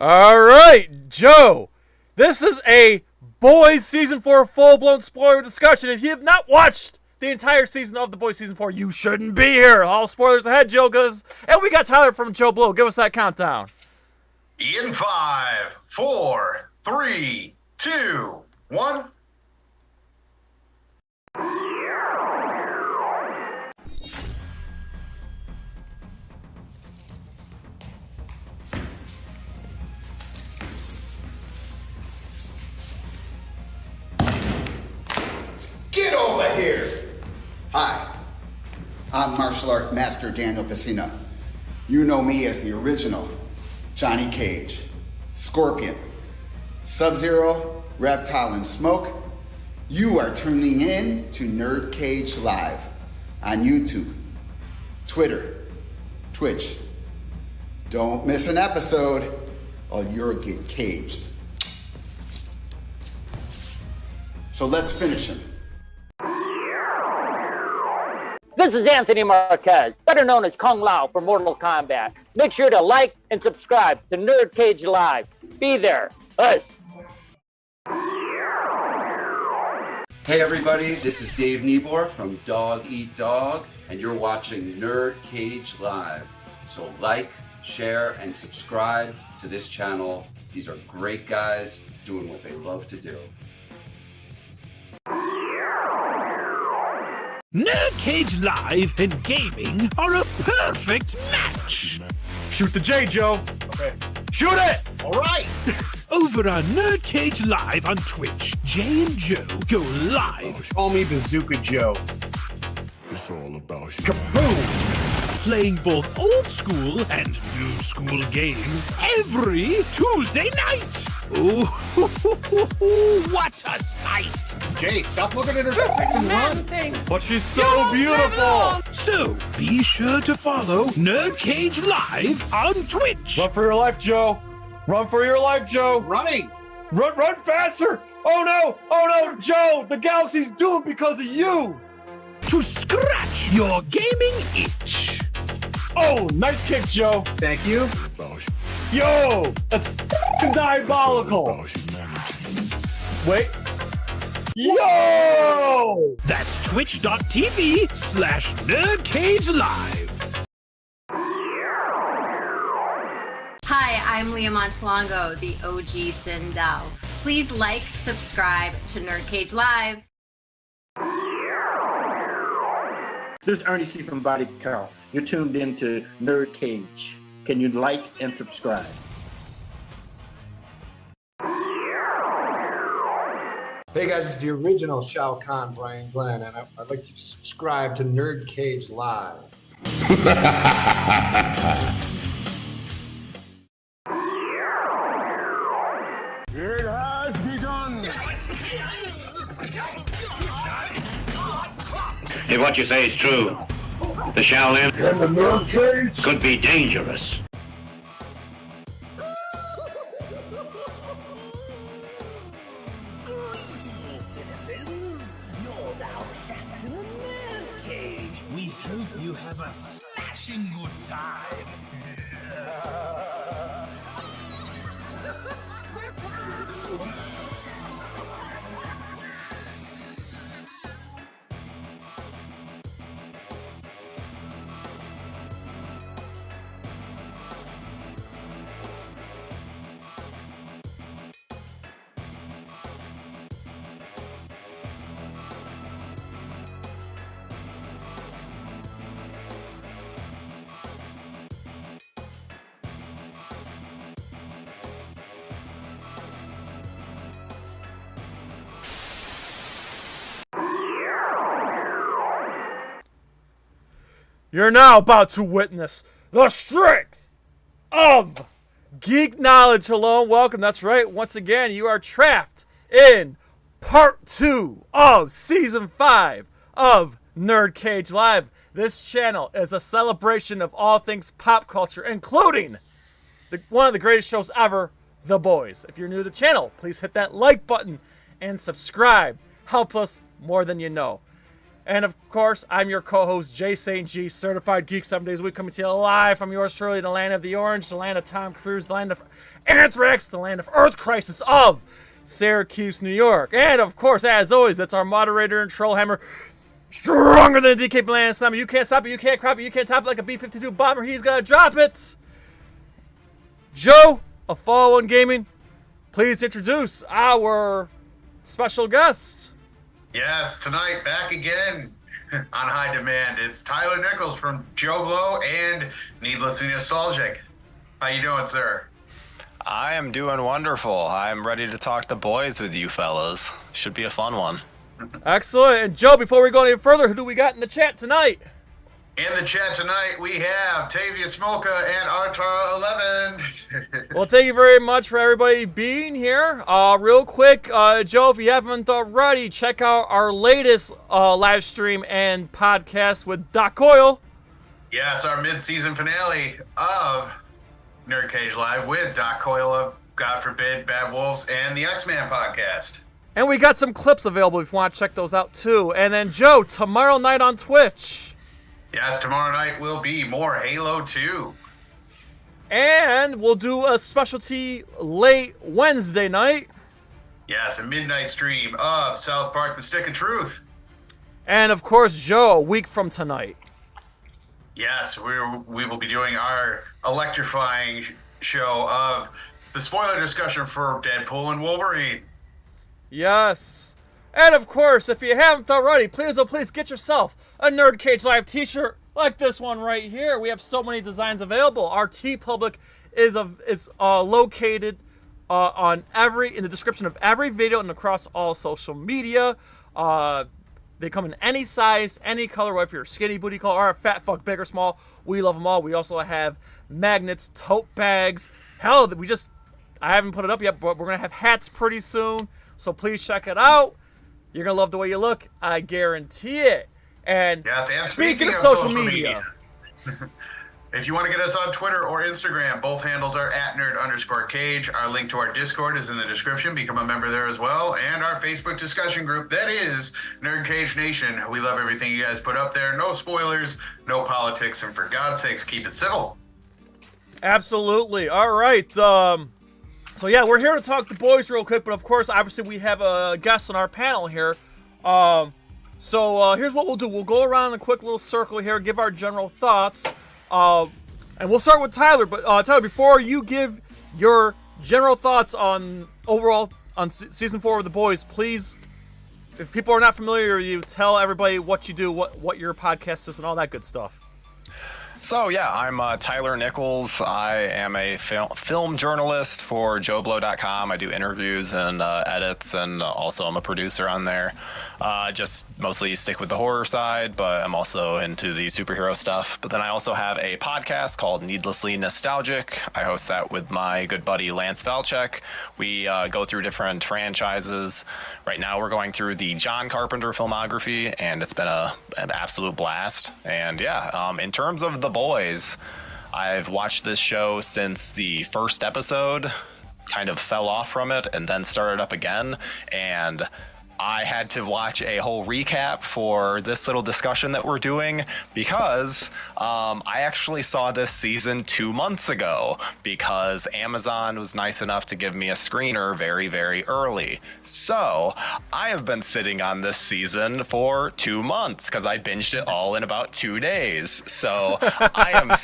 All right, Joe. This is a Boys Season 4 full-blown spoiler discussion. If you have not watched the entire season of The Boys Season 4, you shouldn't be here. All spoilers ahead, Joe. And we got Tyler from JoBLo. Give us that countdown. In 5, 4, 3, 2, 1. Get over here! Hi, I'm martial art master Daniel Pacino. You know me as the original Johnny Cage, Scorpion, Sub-Zero, Reptile, and Smoke. You are tuning in to NerdCage Live on YouTube, Twitter, Twitch. Don't miss an episode or you'll get caged. So let's finish him. This is Anthony Marquez, better known as Kung Lao for Mortal Kombat. Make sure to like and subscribe to NerdCage Live. Be there. Us. Hey everybody, this is Dave Niebor from Dog Eat Dog, and you're watching NerdCage Live. So like, share, and subscribe to this channel. These are great guys doing what they love to do. NerdCage Live and gaming are a perfect match! Shoot the J, Joe. Okay. Shoot it! All right. Over on NerdCage Live on Twitch, Jay and Joe go live. Call me Bazooka Joe. It's all about you. Kaboom! Playing both old school and new school games every Tuesday night. Ooh, what a sight! Jay, stop looking at her face and run. But she's so beautiful. So be sure to follow NerdCage Live on Twitch. Run for your life, Joe. Run for your life, Joe. Running. Run faster. Oh no, Joe. The galaxy's doomed because of you. To scratch your gaming itch. Oh, nice kick, Joe. Thank you. Yo, that's diabolical. Wait. Yo! That's twitch.tv/NerdCage Live. Hi, I'm Leah Montalongo, the OG Sindel. Please like, subscribe to NerdCage Live. This is Ernie C. from Body Count. You're tuned in to NerdCage. Can you like and subscribe? Hey guys, it's the original Shao Kahn, Brian Glenn, and I'd like you to subscribe to NerdCage Live. It has begun! If what you say is true, the Shaolin And the NerdCage? could be dangerous. Greetings, citizens. You're now trapped in a NerdCage. We hope you have a smashing good time. You're now about to witness the strength of geek knowledge. Hello and welcome. That's right. Once again, you are trapped in part 2 of season 5 of NerdCage Live. This channel is a celebration of all things pop culture, including one of the greatest shows ever, The Boys. If you're new to the channel, please hit that like button and subscribe. Help us more than you know. And of course, I'm your co-host, Jay St. G, certified geek 7 days a week, coming to you live from yours truly, the land of the orange, the land of Tom Cruise, the land of Anthrax, the land of Earth Crisis of Syracuse, New York. And of course, as always, that's our moderator and trollhammer, stronger than a DK Bland Slammer. You can't stop it, you can't crop it, you can't top it like a B-52 bomber. He's gonna drop it. Joe of FallenOne Gaming, please introduce our special guest. Yes, tonight, back again on High Demand. It's Tyler Nichols from JoBLo and Needlessly Nostalgic. How you doing, sir? I am doing wonderful. I'm ready to talk the boys with you fellas. Should be a fun one. Excellent. And Joe, before we go any further, who do we got in the chat tonight? In the chat tonight, we have Tavia Smolka and Artara11. Well, thank you very much for everybody being here. Real quick, Joe, if you haven't already, check out our latest live stream and podcast with Doc Coyle. Yes, our mid-season finale of NerdCage Live with Doc Coyle of God Forbid, Bad Wolves, and the X-Man podcast. And we got some clips available if you want to check those out too. And then, Joe, tomorrow night on Twitch. Yes, tomorrow night will be more Halo 2. And we'll do a specialty late Wednesday night. Yes, a midnight stream of South Park: The Stick of Truth. And of course, Joe, a week from tonight. Yes, we will be doing our electrifying show of the spoiler discussion for Deadpool and Wolverine. Yes. And of course, if you haven't already, please, oh please, get yourself a NerdCage Live t-shirt like this one right here. We have so many designs available. Our TeePublic is located in the description of every video and across all social media. They come in any size, any color, whether you're a skinny booty call or a fat fuck, big or small. We love them all. We also have magnets, tote bags. Hell, I haven't put it up yet, but we're going to have hats pretty soon. So please check it out. You're going to love the way you look. I guarantee it. And, yes, and speaking of social media. If you want to get us on Twitter or Instagram, both handles are @nerd_cage. Our link to our Discord is in the description. Become a member there as well. And our Facebook discussion group, that is NerdCage Nation. We love everything you guys put up there. No spoilers, no politics, and for God's sakes, keep it civil. Absolutely. All right. So yeah, we're here to talk the boys real quick, but of course, obviously, we have a guest on our panel here. So here's what we'll do. We'll go around in a quick little circle here, give our general thoughts. And we'll start with Tyler. But Tyler, before you give your general thoughts on overall on season 4 of The Boys, please, if people are not familiar with you, tell everybody what you do, what your podcast is, and all that good stuff. So yeah, I'm Tyler Nichols. I am a film journalist for JoBLo.com. I do interviews and edits, and also I'm a producer on there. Just mostly stick with the horror side, but I'm also into the superhero stuff. But then I also have a podcast called Needlessly Nostalgic. I host that with my good buddy Lance Valchek. We go through different franchises. Right now we're going through the John Carpenter filmography, and it's been an absolute blast. And yeah, in terms of The Boys, I've watched this show since the first episode, kind of fell off from it, and then started up again. And I had to watch a whole recap for this little discussion that we're doing because I actually saw this season 2 months ago because Amazon was nice enough to give me a screener very, very early. So I have been sitting on this season for 2 months because I binged it all in about 2 days. So I am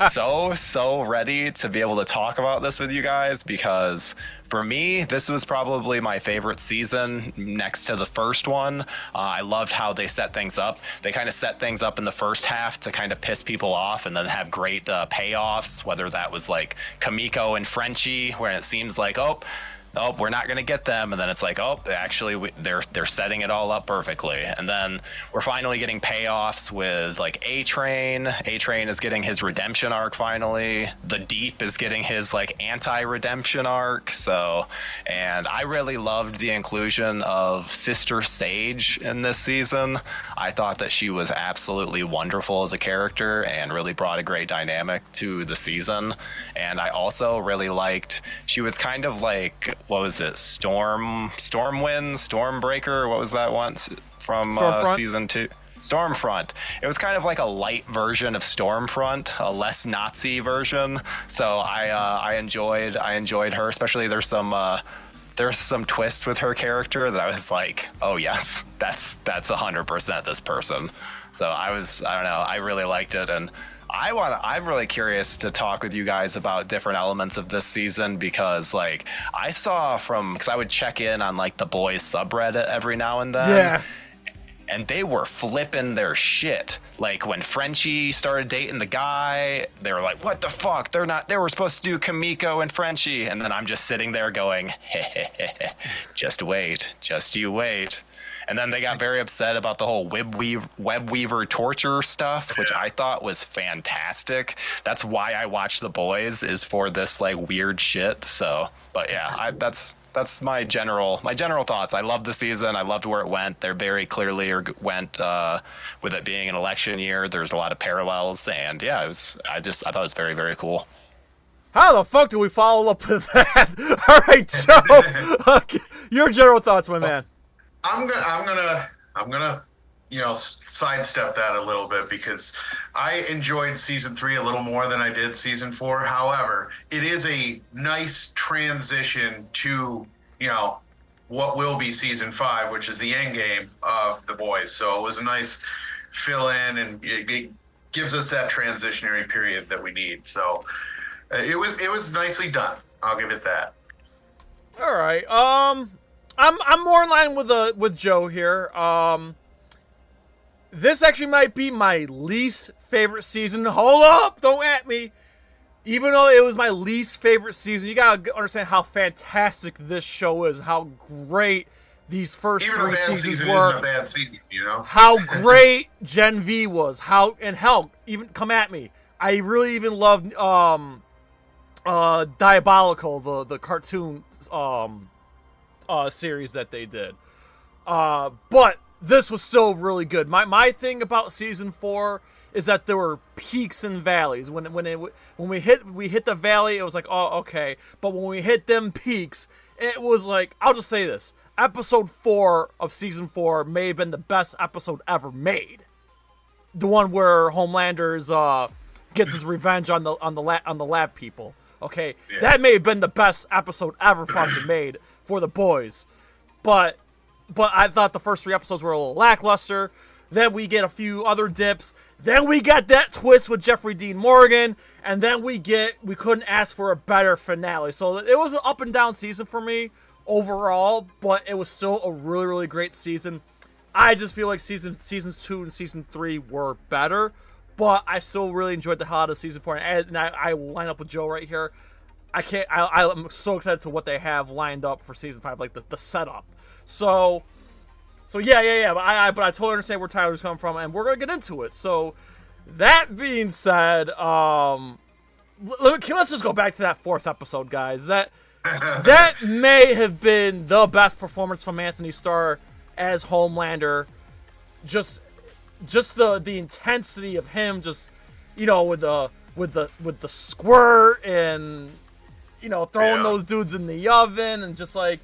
so ready to be able to talk about this with you guys because for me, this was probably my favorite season next to the first one. I loved how they set things up. They kind of set things up in the first half to kind of piss people off and then have great payoffs, whether that was like Kamiko and Frenchie, where it seems like, oh, we're not going to get them. And then it's like, oh, actually, they're setting it all up perfectly. And then we're finally getting payoffs with like A-Train. A-Train is getting his redemption arc finally. The Deep is getting his like anti-redemption arc. So, and I really loved the inclusion of Sister Sage in this season. I thought that she was absolutely wonderful as a character and really brought a great dynamic to the season. And I also really liked, she was kind of like, what was it? Stormbreaker? What was that once from season 2? Stormfront. It was kind of like a light version of Stormfront, a less Nazi version. So I enjoyed her. Especially there's some twists with her character that I was like, oh yes, that's 100% this person. So I don't know, I really liked it, and I'm really curious to talk with you guys about different elements of this season, because like because I would check in on like the boys subreddit every now and then. Yeah. And they were flipping their shit. Like when Frenchie started dating the guy, they were like, what the fuck? They were supposed to do Kamiko and Frenchie. And then I'm just sitting there going, just wait, just you wait. And then they got very upset about the whole web weaver torture stuff, which I thought was fantastic. That's why I watch The Boys, is for this like weird shit. So, but yeah, that's my general thoughts. I loved the season. I loved where it went. They very clearly went with it being an election year. There's a lot of parallels, and yeah, I thought it was very, very cool. How the fuck do we follow up with that? All right, Joe. Okay. Your general thoughts, my man. I'm gonna sidestep that a little bit, because I enjoyed season 3 a little more than I did season 4. However, it is a nice transition to, what will be season 5, which is the end game of The Boys. So it was a nice fill in, and it gives us that transitionary period that we need. So it was nicely done. I'll give it that. All right. I'm more in line with Joe here. This actually might be my least favorite season. Hold up, don't at me. Even though it was my least favorite season, you gotta understand how fantastic this show is, how great these first 3 seasons were. Isn't a bad season, How great Gen V was. Even come at me. I really even loved Diabolical, the cartoon series that they did. But this was still really good. My thing about season 4 is that there were peaks and valleys. When we hit the valley, it was like, oh, okay. But when we hit them peaks, it was like, I'll just say this: episode 4 of season 4 may have been the best episode ever made. The one where Homelander's gets his revenge on the lab people. Okay, yeah. That may have been the best episode ever fucking made for The Boys, but I thought the first 3 episodes were a little lackluster. Then we get a few other dips. Then we got that twist with Jeffrey Dean Morgan, and then we couldn't ask for a better finale. So it was an up and down season for me overall, but it was still a really, really great season. I just feel like seasons 2 and season 3 were better, but I still really enjoyed the hell out of season 4. And I will line up with Joe right here. I'm so excited to what they have lined up for season 5, like the setup. So yeah. But I totally understand where Tyler's coming from, and we're gonna get into it. So that being said, let's just go back to that 4th episode, guys. That may have been the best performance from Anthony Starr as Homelander. Just the intensity of him, just with the squirt and throwing those dudes in the oven, and just like.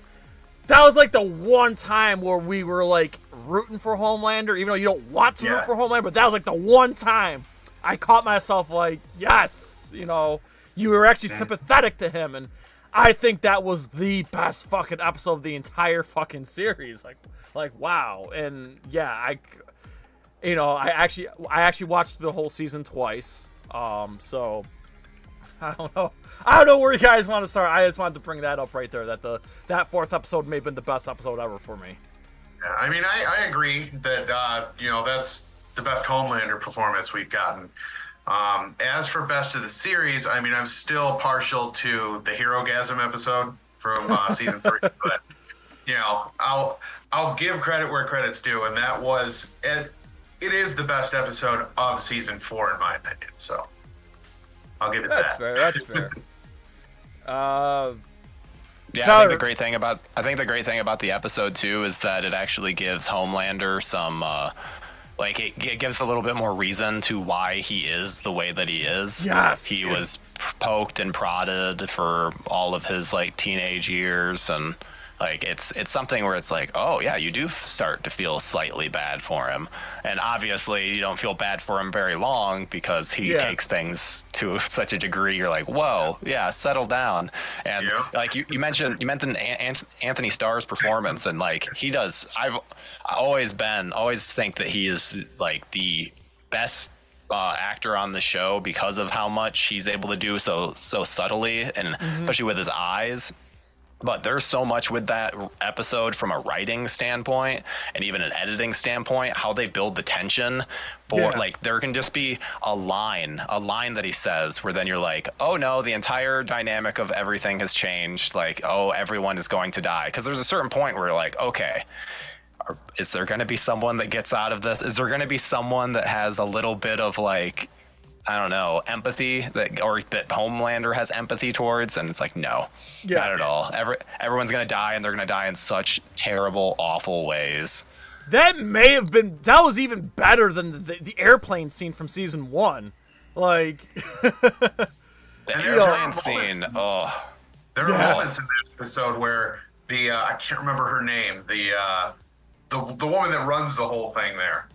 That was like the one time where we were like rooting for Homelander, even though you don't want to root for Homelander, but that was like the one time I caught myself like, yes, you were actually sympathetic to him, and I think that was the best fucking episode of the entire fucking series. Like wow. And yeah, I actually watched the whole season twice. So I don't know where you guys want to start. I just wanted to bring that up right there, that that 4th episode may have been the best episode ever for me. Yeah, I mean, I agree that, that's the best Homelander performance we've gotten. As for best of the series, I mean, I'm still partial to the Hero-gasm episode from season 3, but, I'll give credit where credit's due, and that was, it is the best episode of season 4 in my opinion, so. I'll give it that. That's fair. Yeah, I think the great thing about the episode too is that it actually gives Homelander some, it gives a little bit more reason to why he is the way that he is. Yes. He was poked and prodded for all of his teenage years, and Like it's something where it's like, oh yeah, you do start to feel slightly bad for him, and obviously you don't feel bad for him very long because he takes things to such a degree. You're like, whoa, yeah, settle down. And like you mentioned Anthony Starr's performance, and like he does. I've always think that he is like the best actor on the show because of how much he's able to do so subtly, and especially with his eyes. But there's so much with that episode from a writing standpoint and even an editing standpoint, how they build the tension for like there can just be a line that he says where then you're like, oh no, the entire dynamic of everything has changed. Like, oh, everyone is going to die. Because there's a certain point where you're like, okay, is there going to be someone that gets out of this? Is there going to be someone that has a little bit of like, I don't know, empathy that Homelander has empathy towards? And it's like, no, not at all. Everyone's going to die, and they're going to die in such terrible, awful ways. That was even better than the airplane scene from season 1. Like, the airplane scene, There are moments in that episode where I can't remember her name, the woman that runs the whole thing there,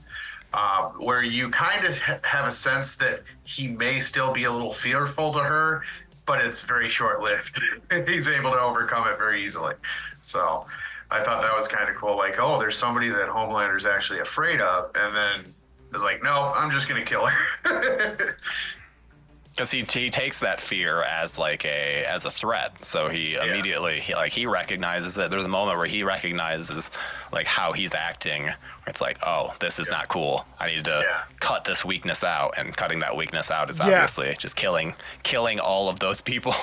where you kind of have a sense that he may still be a little fearful to her, but it's very short-lived. He's able to overcome it very easily. So I thought that was kind of cool. Like, oh, there's somebody that Homelander's actually afraid of, and then is like, no, I'm just going to kill her. Because he takes that fear as a threat, so he immediately he recognizes that. There's a moment where he recognizes like how he's acting. It's like, oh, this is not cool. I need to cut this weakness out, and cutting that weakness out is obviously just killing all of those people.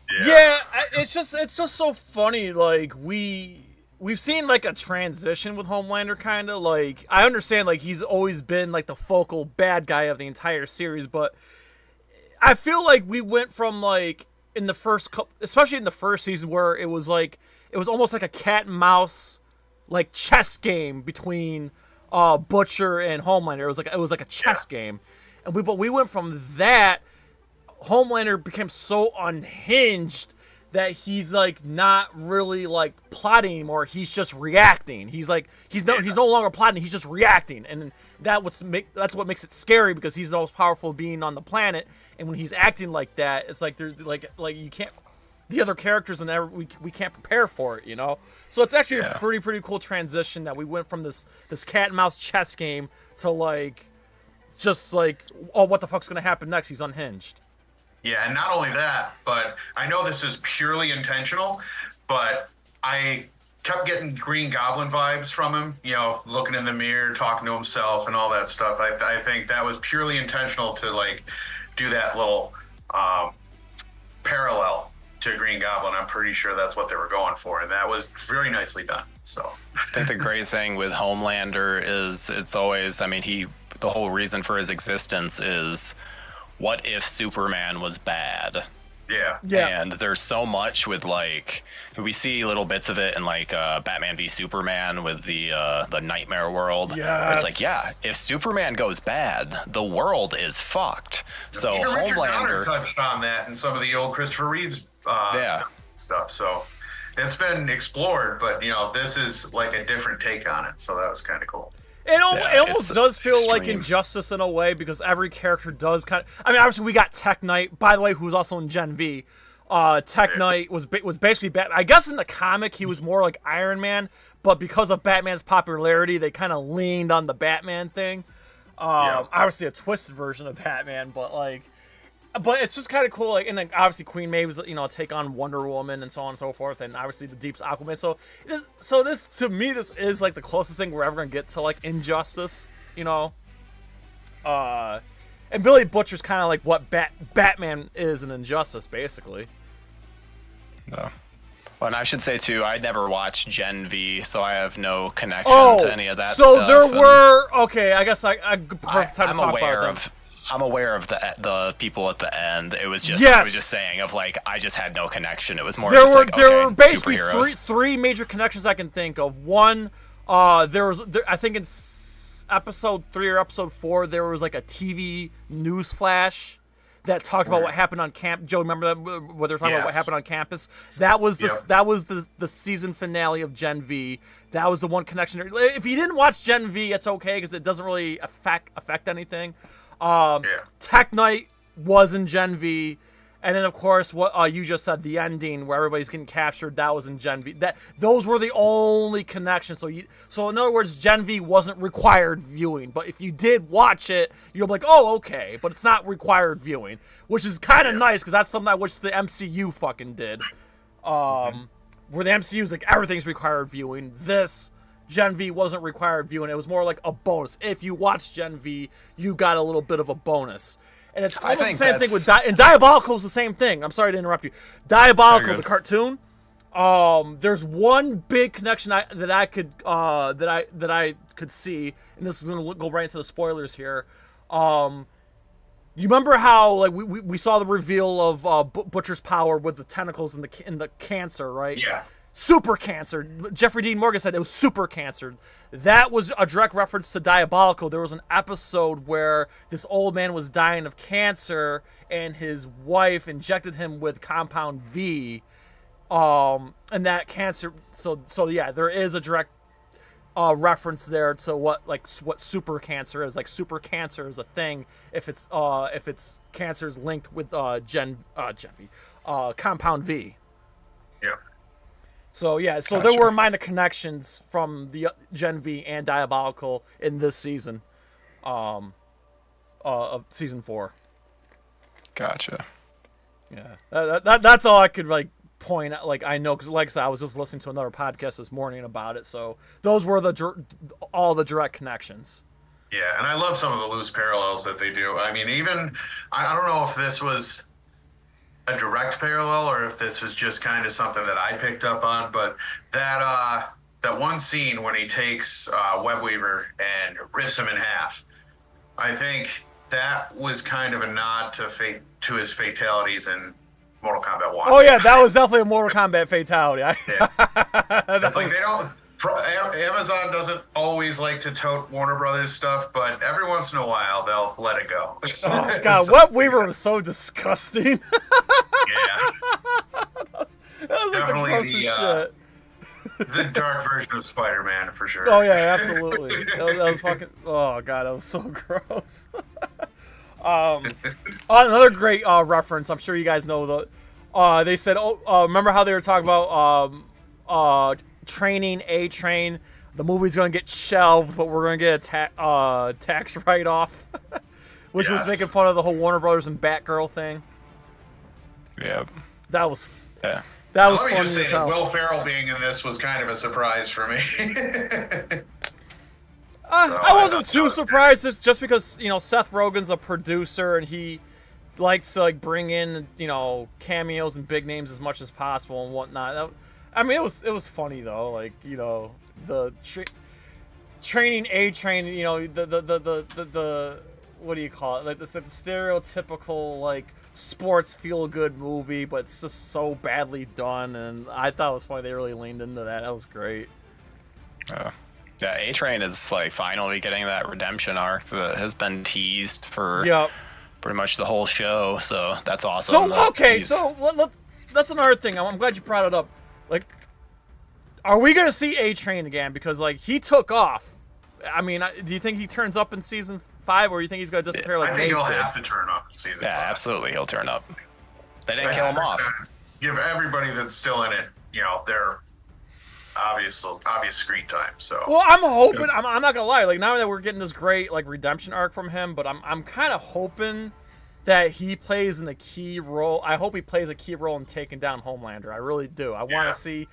It's just so funny. Like we've seen like a transition with Homelander, kind of like I understand like he's always been like the focal bad guy of the entire series, but I feel like we went from like in the first couple, especially in the first season, where it was almost like a cat and mouse like chess game between Butcher and Homelander. It was like a chess game, and we went from that. Homelander became so unhinged that he's like not really like plotting anymore. He's just reacting. He's no longer plotting. He's just reacting, and that's what makes it scary, because he's the most powerful being on the planet. And when he's acting like that, it's like there's like you can't. The other characters and we can't prepare for it, you know. So it's actually a pretty cool transition that we went from this cat and mouse chess game to like just like, oh, what the fuck's gonna happen next? He's unhinged. Yeah, and not only that, but I know this is purely intentional, but I kept getting Green Goblin vibes from him, you know, looking in the mirror, talking to himself and all that stuff. I think that was purely intentional to like do that little parallel to Green Goblin. I'm pretty sure that's what they were going for, and that was very nicely done. So I think the great thing with Homelander is it's always, I mean, the whole reason for his existence is, what if Superman was bad? Yeah. And there's so much with like, we see little bits of it in like Batman v Superman with the nightmare world. Yes. It's like, yeah, if Superman goes bad, the world is fucked. So even Richard Donner Homelander touched on that in some of the old Christopher Reeves stuff. So it's been explored, but you know, this is like a different take on it. So that was kind of cool. It almost does feel like Injustice in a way, because every character does kind of... I mean, obviously, we got Tech Knight, by the way, who's also in Gen V. Tech Knight was basically Batman. I guess in the comic, he was more like Iron Man, but because of Batman's popularity, they kind of leaned on the Batman thing. Obviously, a twisted version of Batman, but like... But it's just kind of cool, like, and then obviously Queen Maeve's, you know, take on Wonder Woman and so on and so forth, and obviously the Deep's Aquaman. So this to me, this is like the closest thing we're ever gonna get to like Injustice, you know. And Billy Butcher's kind of like what Batman is in Injustice, basically. No. Well, and I should say too, I never watched Gen V, so I have no connection to any of that stuff. So there were I guess I'm aware of the people at the end. It was just I was just saying of like, I just had no connection. It was more there were basically three major connections I can think of. One, I think in episode 3 or episode 4 there was like a TV news flash that talked about what happened on camp. Joe, remember that? Where they're talking about what happened on campus? That was the season finale of Gen V. That was the one connection. If you didn't watch Gen V, it's okay because it doesn't really affect anything. Tech Night was in Gen V. And then, of course, what you just said, the ending where everybody's getting captured, that was in Gen V. Those were the only connections. So in other words, Gen V wasn't required viewing. But if you did watch it, you're like, oh, okay. But it's not required viewing, which is kind of nice because that's something I wish the MCU fucking did. Where the MCU's like, everything's required viewing. This Gen V wasn't required viewing. It was more like a bonus. If you watched Gen V, you got a little bit of a bonus. And it's almost the same thing with and Diabolical's the same thing. I'm sorry to interrupt you. Diabolical, the cartoon. There's one big connection that I could see, and this is gonna go right into the spoilers here. You remember how like we saw the reveal of Butcher's power with the tentacles and the cancer, right? Yeah. Super cancer. Jeffrey Dean Morgan said it was super cancer. That was a direct reference to Diabolical. There was an episode where this old man was dying of cancer and his wife injected him with compound V. And that cancer. So yeah, there is a direct reference there to what super cancer is. Like super cancer is a thing if it's cancer's linked with compound V. Yeah. So yeah, so there were minor connections from the Gen V and Diabolical in this season, of season 4. Gotcha. Yeah, that's all I could like point out. Like I know because like I said, I was just listening to another podcast this morning about it. So those were all the direct connections. Yeah, and I love some of the loose parallels that they do. I mean, even I don't know if this was a direct parallel or if this was just kind of something that I picked up on, but that one scene when he takes Webweaver and rips him in half, I think that was kind of a nod to his fatalities in Mortal Kombat 1. Oh yeah, that was definitely a Mortal Kombat fatality. It's like they don't. Amazon doesn't always like to tote Warner Brothers stuff, but every once in a while they'll let it go. Oh god, Webweaver was so disgusting. Yeah. that was like the grossest shit. The dark version of Spider-Man, for sure. Oh yeah, absolutely. that was fucking. Oh god, that was so gross. Another great reference. I'm sure you guys know they said, remember how they were talking about training A-Train? The movie's gonna get shelved, but we're gonna get a tax write-off, which was making fun of the whole Warner Brothers and Batgirl thing. Yeah. That was. Yeah. That was funny funny just say as that hell. Will Ferrell being in this was kind of a surprise for me. I wasn't too surprised just because, Seth Rogen's a producer and he likes to like bring in, cameos and big names as much as possible and whatnot. It was funny though, like, the training A-Train, the what do you call it? Like the stereotypical like sports feel-good movie, but it's just so badly done, and I thought it was funny they really leaned into that. That was great. Yeah, A-Train is like finally getting that redemption arc that has been teased for pretty much the whole show, so that's awesome. So, okay, that's another thing. I'm glad you brought it up. Like, are we going to see A-Train again? Because, like, he took off. I mean, do you think he turns up in season 5, or do you think he's going to disappear like I think Dave he'll did? have to turn up in season 5. Yeah, absolutely, he'll turn up. They didn't kill him off. Give everybody that's still in it, their obvious screen time. So. Well, I'm hoping. I'm not gonna lie. Like now that we're getting this great like redemption arc from him, but I'm kind of hoping that he plays in a key role. I hope he plays a key role in taking down Homelander. I really do. I want to see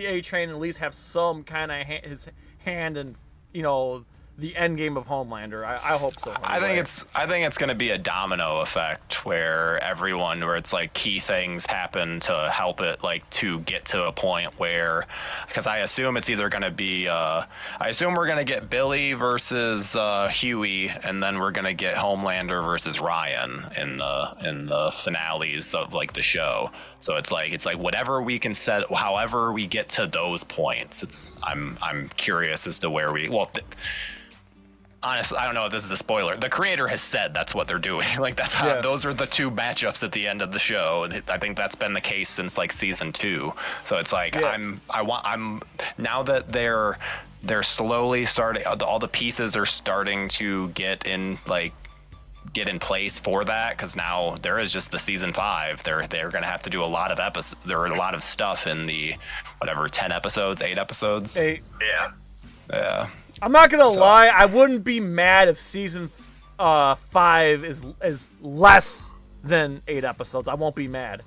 A-Train at least have some kind of his hand in the end game of Homelander. I hope so. Anyway. I think it's going to be a domino effect where it's like key things happen to help it like to get to a point where, because I assume it's either going to be I assume we're going to get Billy versus Huey, and then we're going to get Homelander versus Ryan in the finales of like the show. So it's like whatever we can set, however we get to those points. I'm curious as to where we honestly, I don't know if this is a spoiler. The creator has said that's what they're doing. Like that's how those are the two matchups at the end of the show. I think that's been the case since like season 2. So it's like I'm now that they're slowly starting, all the pieces are starting to get in place for that, because now there is just the season 5. They're gonna have to do a lot of episodes. There are a lot of stuff in the 10 episodes, 8 episodes. 8. Yeah. I'm not gonna lie. I wouldn't be mad if season 5 is less than 8 episodes. I won't be mad,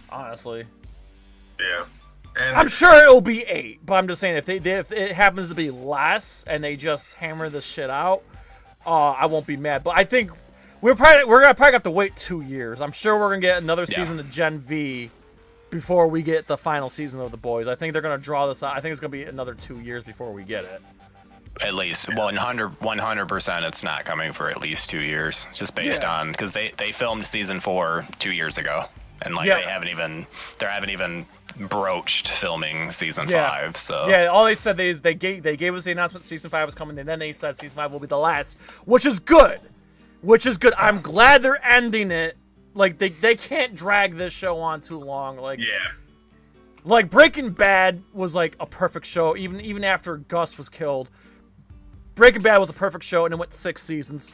honestly. Yeah. And I'm sure it'll be 8, but I'm just saying if it happens to be less and they just hammer this shit out, I won't be mad. But I think we're gonna probably have to wait 2 years. I'm sure we're gonna get another season of Gen V before we get the final season of The Boys. I think they're gonna draw this out. I think it's gonna be another 2 years before we get it. At least 100%, it's not coming for at least 2 years, just based on, because they filmed season 4 2 years ago, and like they haven't even broached filming season 5. So all they said is they gave us the announcement season 5 was coming, and then they said season 5 will be the last, which is good. I'm glad they're ending it. Like they can't drag this show on too long. Like Breaking Bad was like a perfect show, even after Gus was killed. Breaking Bad was a perfect show, and it went 6 seasons.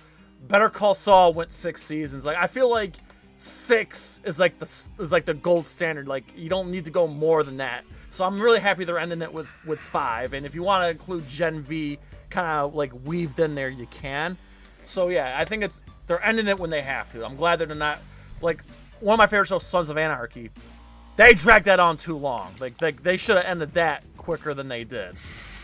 Better Call Saul went 6 seasons. Like I feel like 6 is like the gold standard. Like you don't need to go more than that. So I'm really happy they're ending it with 5. And if you want to include Gen V kind of like weaved in there, you can. So yeah, I think they're ending it when they have to. I'm glad that they're not like one of my favorite shows, Sons of Anarchy. They dragged that on too long. Like they should have ended that quicker than they did.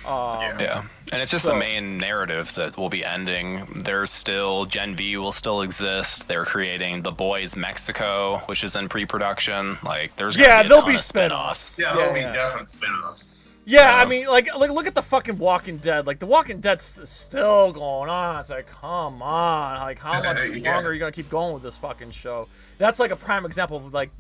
And it's just the main narrative that will be ending. There's still Gen V will still exist. They're creating The Boys Mexico, which is in pre-production. Like there's there'll be spin-offs. There'll be definite spin-offs. Yeah, I mean, like look at the fucking Walking Dead. Like The Walking Dead's still going on. It's like, come on, like how much longer are you gonna keep going with this fucking show? That's like a prime example of like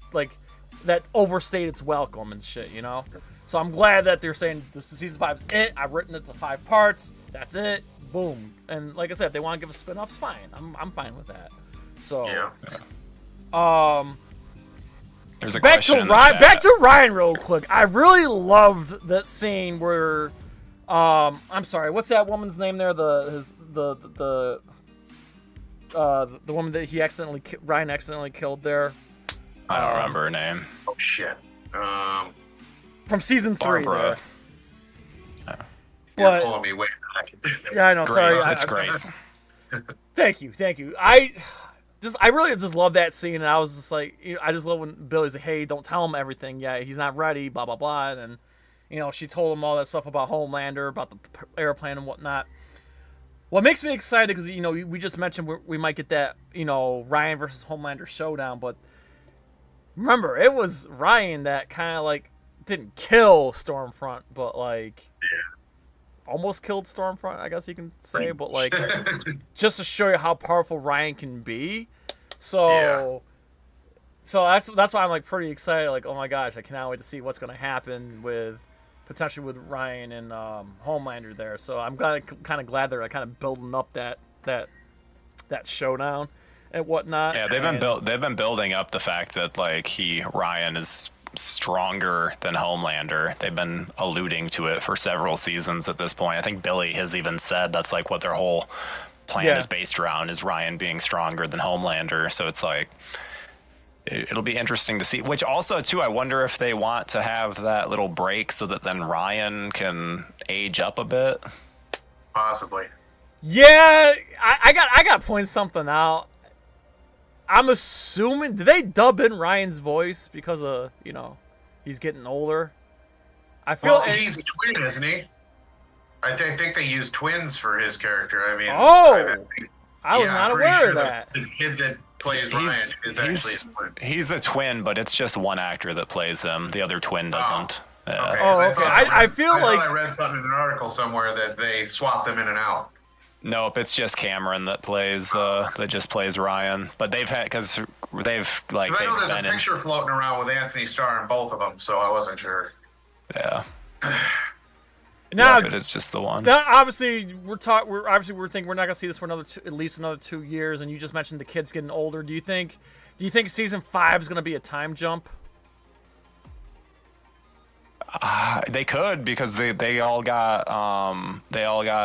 that overstayed its welcome and shit, you know. So I'm glad that they're saying this is season 5 is it. I've written it to 5 parts. That's it. Boom. And like I said, if they want to give us spin-offs, fine. I'm fine with that. So there's a back to Ryan real quick. I really loved that scene where I'm sorry, what's that woman's name there? The woman that Ryan accidentally killed there. I don't remember her name. Oh shit. From season 3 Barbara. there. You're pulling me way back. Yeah, I know. Grace. Sorry, That's Grace. Thank you. I really just love that scene, and I was just like, I just love when Billy's like, "Hey, don't tell him everything. Yeah, he's not ready." Blah blah blah, and then, she told him all that stuff about Homelander, about the airplane and whatnot. What makes me excited because we just mentioned we might get that Ryan versus Homelander showdown, but remember it was Ryan that kind of like didn't kill Stormfront, but like almost killed Stormfront, I guess you can say, but like just to show you how powerful Ryan can be. So that's why I'm like pretty excited. Like, oh my gosh, I cannot wait to see what's going to happen potentially with Ryan and Homelander there. So I'm kind of glad they're kind of building up that showdown and whatnot. Yeah, they've been building up the fact that like Ryan is stronger than Homelander. They've been alluding to it for several seasons at this point. I think Billy has even said that's like what their whole plan is based around, is Ryan being stronger than Homelander. So it's like it'll be interesting to see. Which also too, I wonder if they want to have that little break so that then Ryan can age up a bit. Possibly. Yeah, I got to point something out. I'm assuming, did they dub in Ryan's voice because of, he's getting older? I feel he's a twin, isn't he? I think they use twins for his character. I mean, I was not aware of that. The kid that plays Ryan is actually a twin. He's a twin, but it's just one actor that plays him. The other twin doesn't. Okay. I feel like I read something in an article somewhere that they swap them in and out. Nope, it's just Cameron that just plays Ryan. But they've had because they've like. I know there's a picture floating around with Anthony Starr in both of them, so I wasn't sure. Yeah. Now it is just the one. Now, obviously, we're thinking we're not gonna see this for at least another 2 years. And you just mentioned the kids getting older. Do you think season 5 is gonna be a time jump? They could, because they all got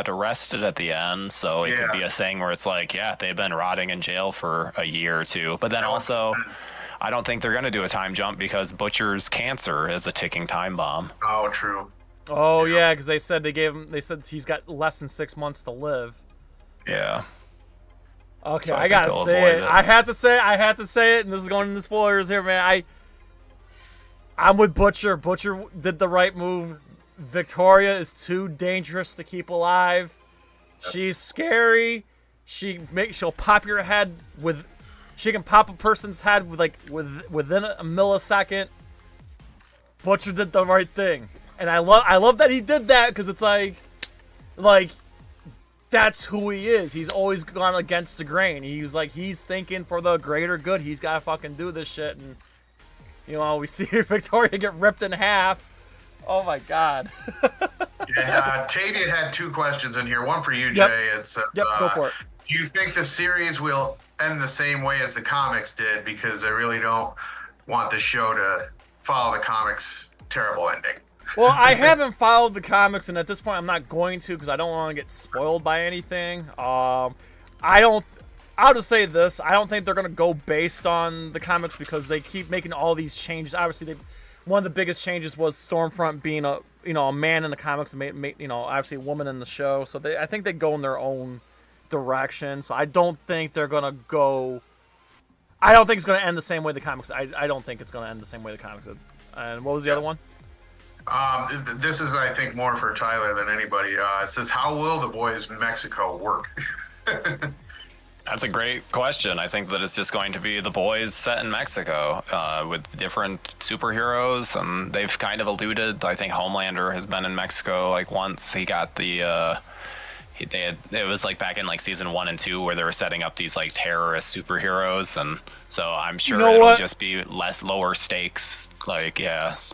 arrested at the end, so it could be a thing where it's like, yeah, they've been rotting in jail for a year or two. But then also, I don't think they're gonna do a time jump because Butcher's cancer is a ticking time bomb. Oh, true. Oh yeah, because they said he's got less than 6 months to live. Yeah. Okay, So I gotta say it. I had to say it, and this is going into spoilers here, man. I'm with Butcher. Butcher did the right move. Victoria is too dangerous to keep alive. She's scary. She'll pop your head with. She can pop a person's head within a millisecond. Butcher did the right thing, and I love that he did that, because it's like that's who he is. He's always gone against the grain. He's thinking for the greater good. He's gotta fucking do this shit, and we see Victoria get ripped in half. Oh my god. Tavia had 2 questions in here. One for you, Jay. It's go for it. Do you think the series will end the same way as the comics did? Because I really don't want the show to follow the comics' terrible ending. Well, I haven't followed the comics, and at this point I'm not going to, because I don't want to get spoiled by anything. I'll just say this: I don't think they're gonna go based on the comics, because they keep making all these changes. Obviously, one of the biggest changes was Stormfront being a man in the comics, and obviously a woman in the show. So I think they go in their own direction. So I don't think they're gonna go. I don't think it's gonna end the same way the comics. I don't think it's gonna end the same way the comics did. And what was the other one? This is, I think, more for Tyler than anybody. It says, how will the boys in Mexico work? That's a great question. I think that it's just going to be the boys set in Mexico with different superheroes, and they've kind of alluded. I think Homelander has been in Mexico once. He got the it was back in season 1 and 2 where they were setting up these terrorist superheroes, and so I'm sure it'll just be lower stakes. Smaller,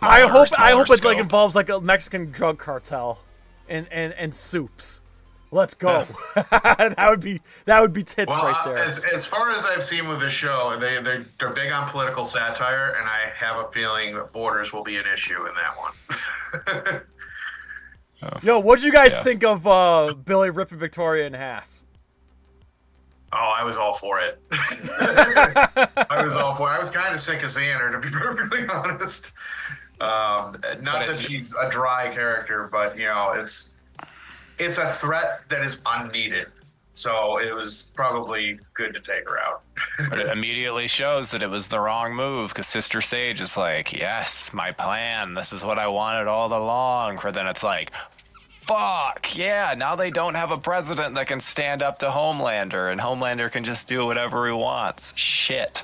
I hope it scope. involves a Mexican drug cartel and soups. Let's go. that would be tits right there. As far as I've seen with this show, they're big on political satire, and I have a feeling that borders will be an issue in that one. Yo, what'd you guys think of Billy ripping Victoria in half? Oh, I was all for it. I was kind of sick of seeing her, to be perfectly honest. Not that she's a dry character, but it's a threat that is unneeded. So it was probably good to take her out. But it immediately shows that it was the wrong move, because Sister Sage is like, yes, my plan. This is what I wanted all along. But then it's like, fuck, yeah, now they don't have a president that can stand up to Homelander, and Homelander can just do whatever he wants. Shit.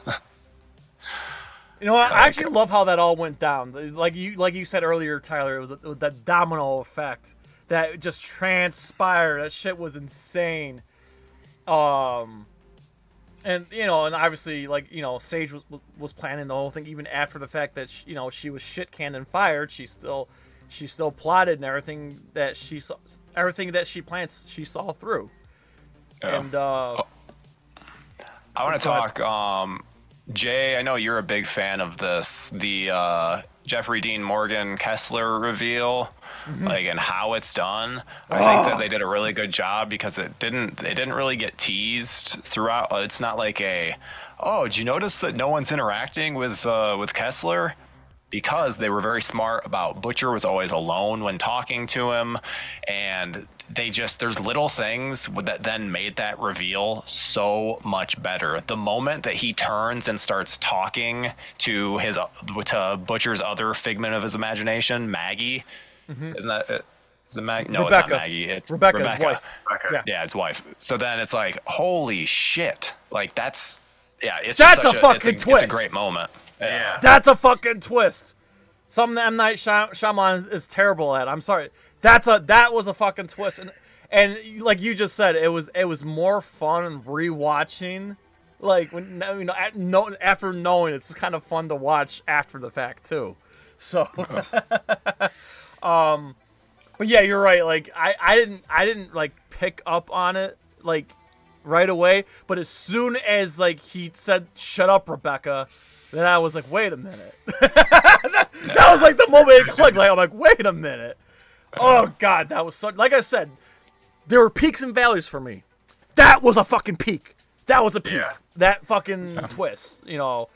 You know what? I actually love how that all went down. Like you said earlier, Tyler, it was that domino effect that just transpired. That shit was insane. And and obviously, Sage was planning the whole thing even after the fact that she was shit canned and fired. She still plotted, and everything that she planned, she saw through. Yeah. And I want to talk. Jay, I know you're a big fan of the Jeffrey Dean Morgan Kessler reveal. And how it's done. I think that they did a really good job, because it didn't really get teased throughout. It's not like did you notice that no one's interacting with Kessler? Because they were very smart about Butcher was always alone when talking to him, and there's little things that then made that reveal so much better. The moment that he turns and starts talking to Butcher's other figment of his imagination, Maggie. Isn't that it? Is it Maggie? No, Rebecca. it's not Maggie. It's Rebecca. His wife. Yeah, his wife. So then it's like, holy shit. It's that's a fucking twist. It's a great moment. Yeah. That's a fucking twist. Something that M. Night Shyamalan is terrible at. I'm sorry. That was a fucking twist. And like you just said, it was more fun rewatching. When after knowing, it's kind of fun to watch after the fact too. So But yeah, you're right. Like I didn't like pick up on it like right away. But as soon as like he said, "Shut up, Rebecca," then I was like, "Wait a minute." that was like the moment it clicked. Like I'm like, "Wait a minute." Oh God, that was so. Like I said, there were peaks and valleys for me. That was a fucking peak. That was a peak. Yeah. That fucking twist, you know.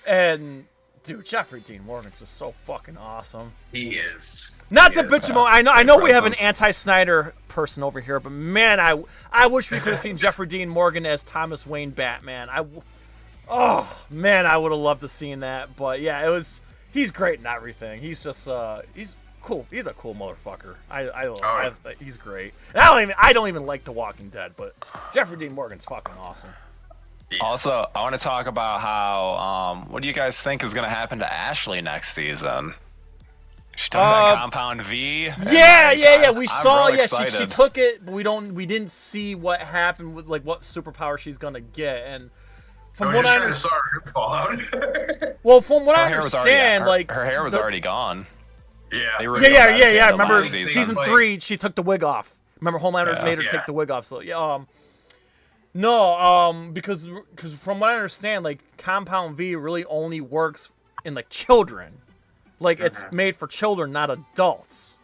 And dude, Jeffrey Dean Morgan's just so fucking awesome. He is. Not to bitch him. I know we have an anti-Snyder person over here, but man, I wish we could have seen Jeffrey Dean Morgan as Thomas Wayne Batman. Oh man, I would have loved to seen that. But yeah, he's great in everything. He's just he's cool. He's a cool motherfucker. He's great. And I don't even like The Walking Dead, but Jeffrey Dean Morgan's fucking awesome. Also, I want to talk about how what do you guys think is going to happen to Ashley next season? She took that Compound V. Yeah. We saw. Really she took it, but we didn't see what happened with like what superpower she's gonna get. And from what I understand, well, from what I understand, like her hair was already gone. Yeah. Yeah. Remember season 3, she took the wig off. Remember Homelander made her take the wig off. So yeah, because from what I understand, like Compound V really only works in like children. Like it's made for children, not adults,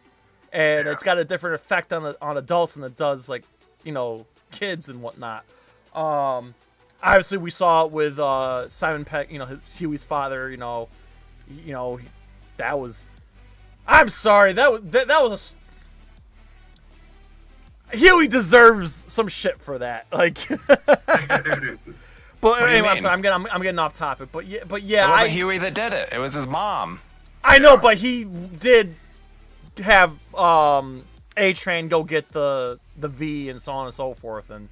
and it's got a different effect on adults than it does like, you know, kids and whatnot. Obviously we saw it with Simon Pegg, you know, Huey's father. You know, that was. I'm sorry, that was Huey deserves some shit for that. Like, but anyway, I'm sorry, I'm getting off topic. But yeah, it wasn't Huey that did it. It was his mom. I know, but he did have A-Train go get the V and so on and so forth, and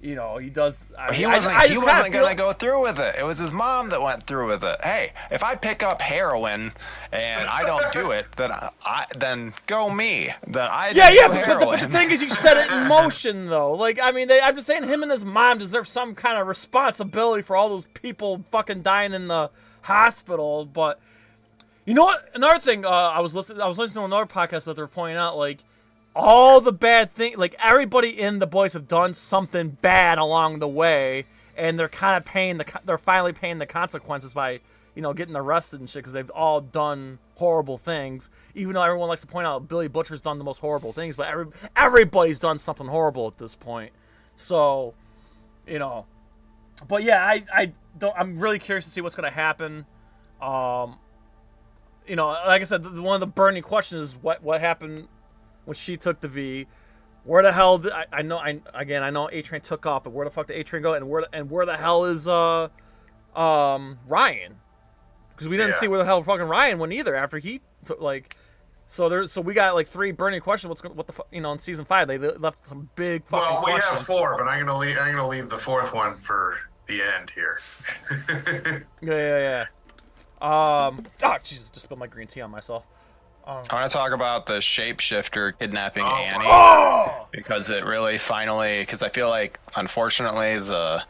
you know he does. He wasn't gonna go through with it. It was his mom that went through with it. Hey, if I pick up heroin and I don't do it, then go me. Then I but the thing is, you set it in motion though. Like I mean, I'm just saying, him and his mom deserve some kind of responsibility for all those people fucking dying in the hospital, but. You know what? Another thing, I was listening to another podcast that they're pointing out, like, all the bad things, like, everybody in The Boys have done something bad along the way, and they're kind of they're finally paying the consequences by, you know, getting arrested and shit, because they've all done horrible things, even though everyone likes to point out Billy Butcher's done the most horrible things, but everybody's done something horrible at this point. So, you know, but yeah, I'm really curious to see what's going to happen. You know, like I said, one of the burning questions is what happened when she took the V. Where the hell did I know A-Train took off, but where the fuck did A-Train go? And where the hell is Ryan? Because we didn't see where the hell fucking Ryan went either after he took like. So we got like 3 burning questions. What the fuck, you know, in season 5 they left some big fucking questions. Well, we have 4, but I'm gonna leave the 4th one for the end here. Yeah. Oh, Jesus, just spilled my green tea on myself. I want to talk about the shapeshifter kidnapping Annie. Because it really finally, because I feel like, unfortunately, the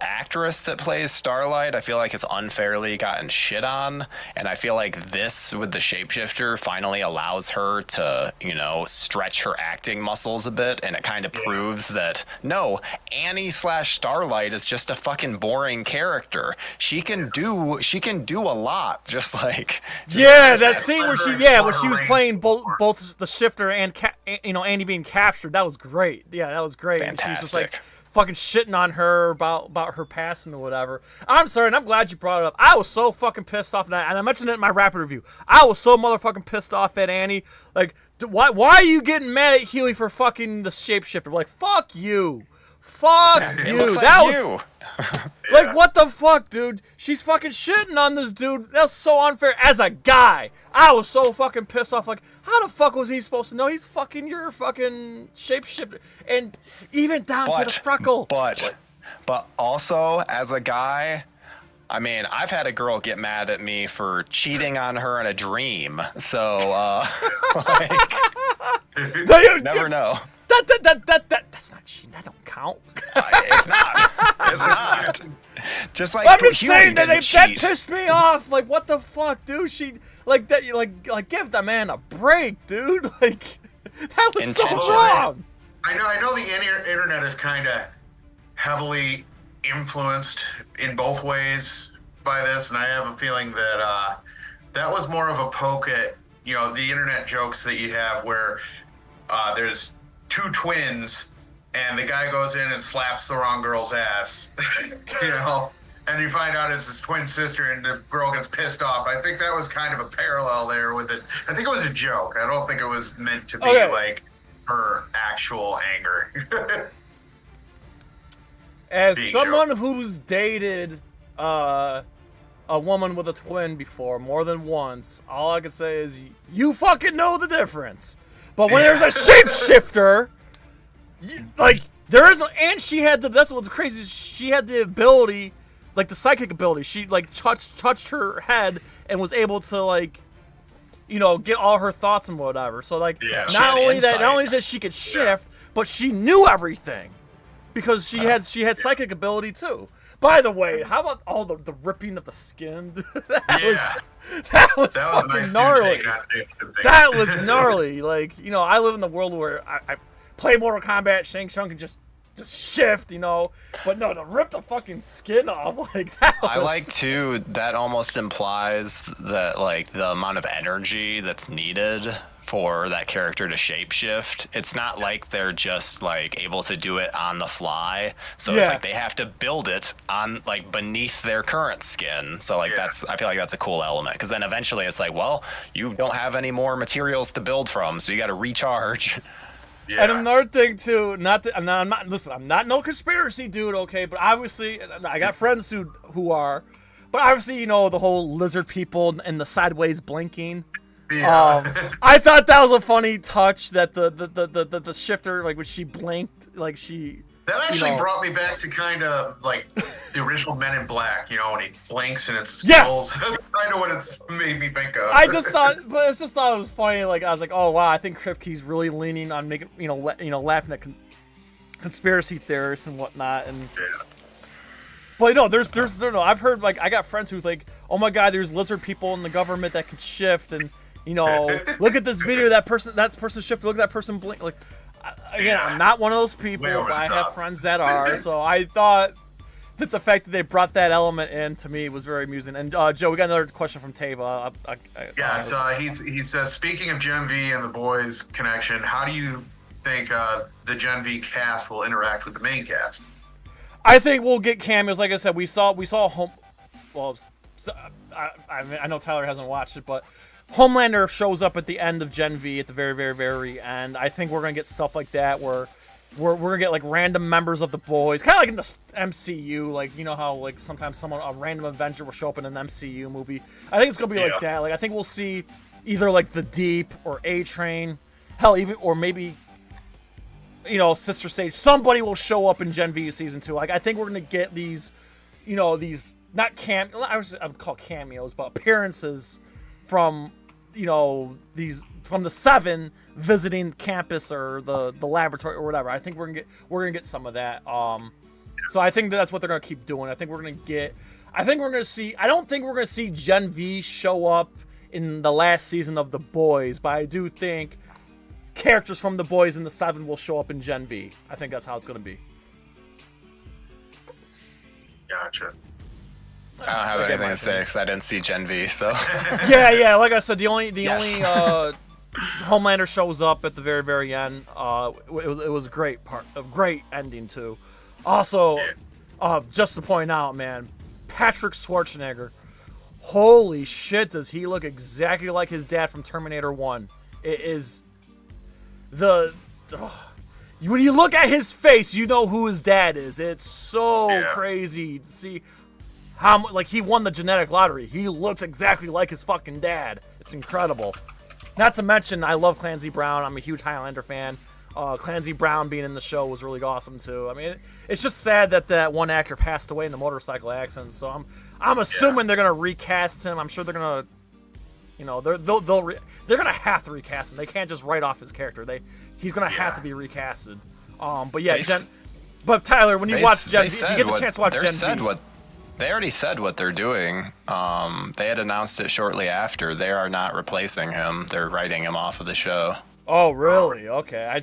actress that plays Starlight, I feel like has unfairly gotten shit on. And I feel like this, with the shapeshifter, finally allows her to, you know, stretch her acting muscles a bit. And it kind of proves that, no, Annie/Starlight is just a fucking boring character. She can do a lot, just like... that scene where she was playing both the shifter and Annie being captured. That was great. Yeah, that was great. Fantastic. And she's just like fucking shitting on her about her passing or whatever. I'm sorry, and I'm glad you brought it up. I was so fucking pissed off at that, and I mentioned it in my rapid review. I was so motherfucking pissed off at Annie. Like, why are you getting mad at Huey for fucking the shapeshifter? Like, fuck you. Fuck you. That was you. Like, what the fuck, dude? She's fucking shitting on this dude. That was so unfair. As a guy, I was so fucking pissed off. Like, how the fuck was he supposed to know? He's fucking your fucking shapeshifter. And even down to the freckle. But also, as a guy, I mean, I've had a girl get mad at me for cheating on her in a dream. So, like, you never know. That's not cheating. That don't count. It's not. Just like I'm just saying that pissed me off. Like, what the fuck, dude? She like that. Like give the man a break, dude. Like, That was so Intentionally. wrong. I know the internet is kind of heavily influenced in both ways by this, and I have a feeling that that was more of a poke at, you know, the internet jokes that you have where there's two twins and the guy goes in and slaps the wrong girl's ass, you know, and you find out it's his twin sister and the girl gets pissed off. I think that was kind of a parallel there with it. I think it was a joke. I don't think it was meant to be like her actual anger. As someone who's dated a woman with a twin before more than once, all I can say is you fucking know the difference. But when there's a shapeshifter, like there is, and she had that's what's crazy. She had the ability, like the psychic ability. She like touched her head and was able to like, you know, get all her thoughts and whatever. So like, not only that she could shift, but she knew everything because she had psychic ability too. By the way, how about all the ripping of the skin? That was fucking nice gnarly. That was gnarly. Like, you know, I live in the world where I play Mortal Kombat, Shang Tsung can just shift, you know. But no, to rip the fucking skin off, like that was... I like too, that almost implies that like the amount of energy that's needed for that character to shapeshift. It's not like they're just like able to do it on the fly. So it's like they have to build it on like beneath their current skin. So like I feel like that's a cool element, because then eventually it's like, well, you don't have any more materials to build from, so you got to recharge. Yeah. And another thing too, I'm not no conspiracy dude, okay, but obviously I got friends who are, but obviously, you know, the whole lizard people and the sideways blinking. Yeah. I thought that was a funny touch that the shifter, like when she blinked, like she. That actually brought me back to kind of like the original Men in Black, you know, when he blinks and it's skulls. That's kind of what it's made me think of. I just thought it was funny. Like I was like, oh wow, I think Kripke's really leaning on making, laughing at conspiracy theorists and whatnot. And but no, there's no. I've heard, like, I got friends who like, oh my god, there's lizard people in the government that can shift, and you know, look at this video, that person shifted, look at that person blink. Like, again, I'm not one of those people, but I have friends that are. So I thought that the fact that they brought that element in to me was very amusing. And Joe, we got another question from Tava. He says, speaking of Gen V and the boys connection, how do you think the Gen V cast will interact with the main cast? I think we'll get cameos. Like I said, we saw home. Well, I know Tyler hasn't watched it, but Homelander shows up at the end of Gen V at the very, very, very end. I think we're gonna get stuff like that where we're gonna get like random members of the boys, kind of like in the MCU. Like, you know how like sometimes a random Avenger will show up in an MCU movie. I think it's gonna be like that. Like I think we'll see either like the Deep or A-Train, hell, even or maybe, you know, Sister Sage. Somebody will show up in Gen V season 2. Like I think we're gonna get these, you know, these not I would call cameos, but appearances from, you know, these from the 7 visiting campus or the laboratory or whatever. I think we're gonna get some of that. So I think that's what they're gonna keep doing. I think we're gonna see. I don't think we're gonna see Gen V show up in the last season of The Boys, but I do think characters from The Boys in the 7 will show up in Gen V. I think that's how it's gonna be. Gotcha. I don't have anything to say because I didn't see Gen V, so. yeah. Like I said, the only Homelander shows up at the very, very end. It was a great ending too. Also, just to point out, man, Patrick Schwarzenegger, holy shit, does he look exactly like his dad from Terminator 1? It is when you look at his face, you know who his dad is. It's so crazy to see how, like, he won the genetic lottery. He looks exactly like his fucking dad. It's incredible. Not to mention, I love Clancy Brown. I'm a huge Highlander fan. Clancy Brown being in the show was really awesome too. I mean, it's just sad that that one actor passed away in the motorcycle accident. So I'm assuming they're gonna recast him. I'm sure they're gonna, you know, they're gonna have to recast him. They can't just write off his character. He's gonna have to be recasted. But yeah, but Tyler, when you watch Gen V, if you get the chance to watch Gen V. They already said what they're doing. They had announced it shortly after. They are not replacing him. They're writing him off of the show. Oh, really? Okay.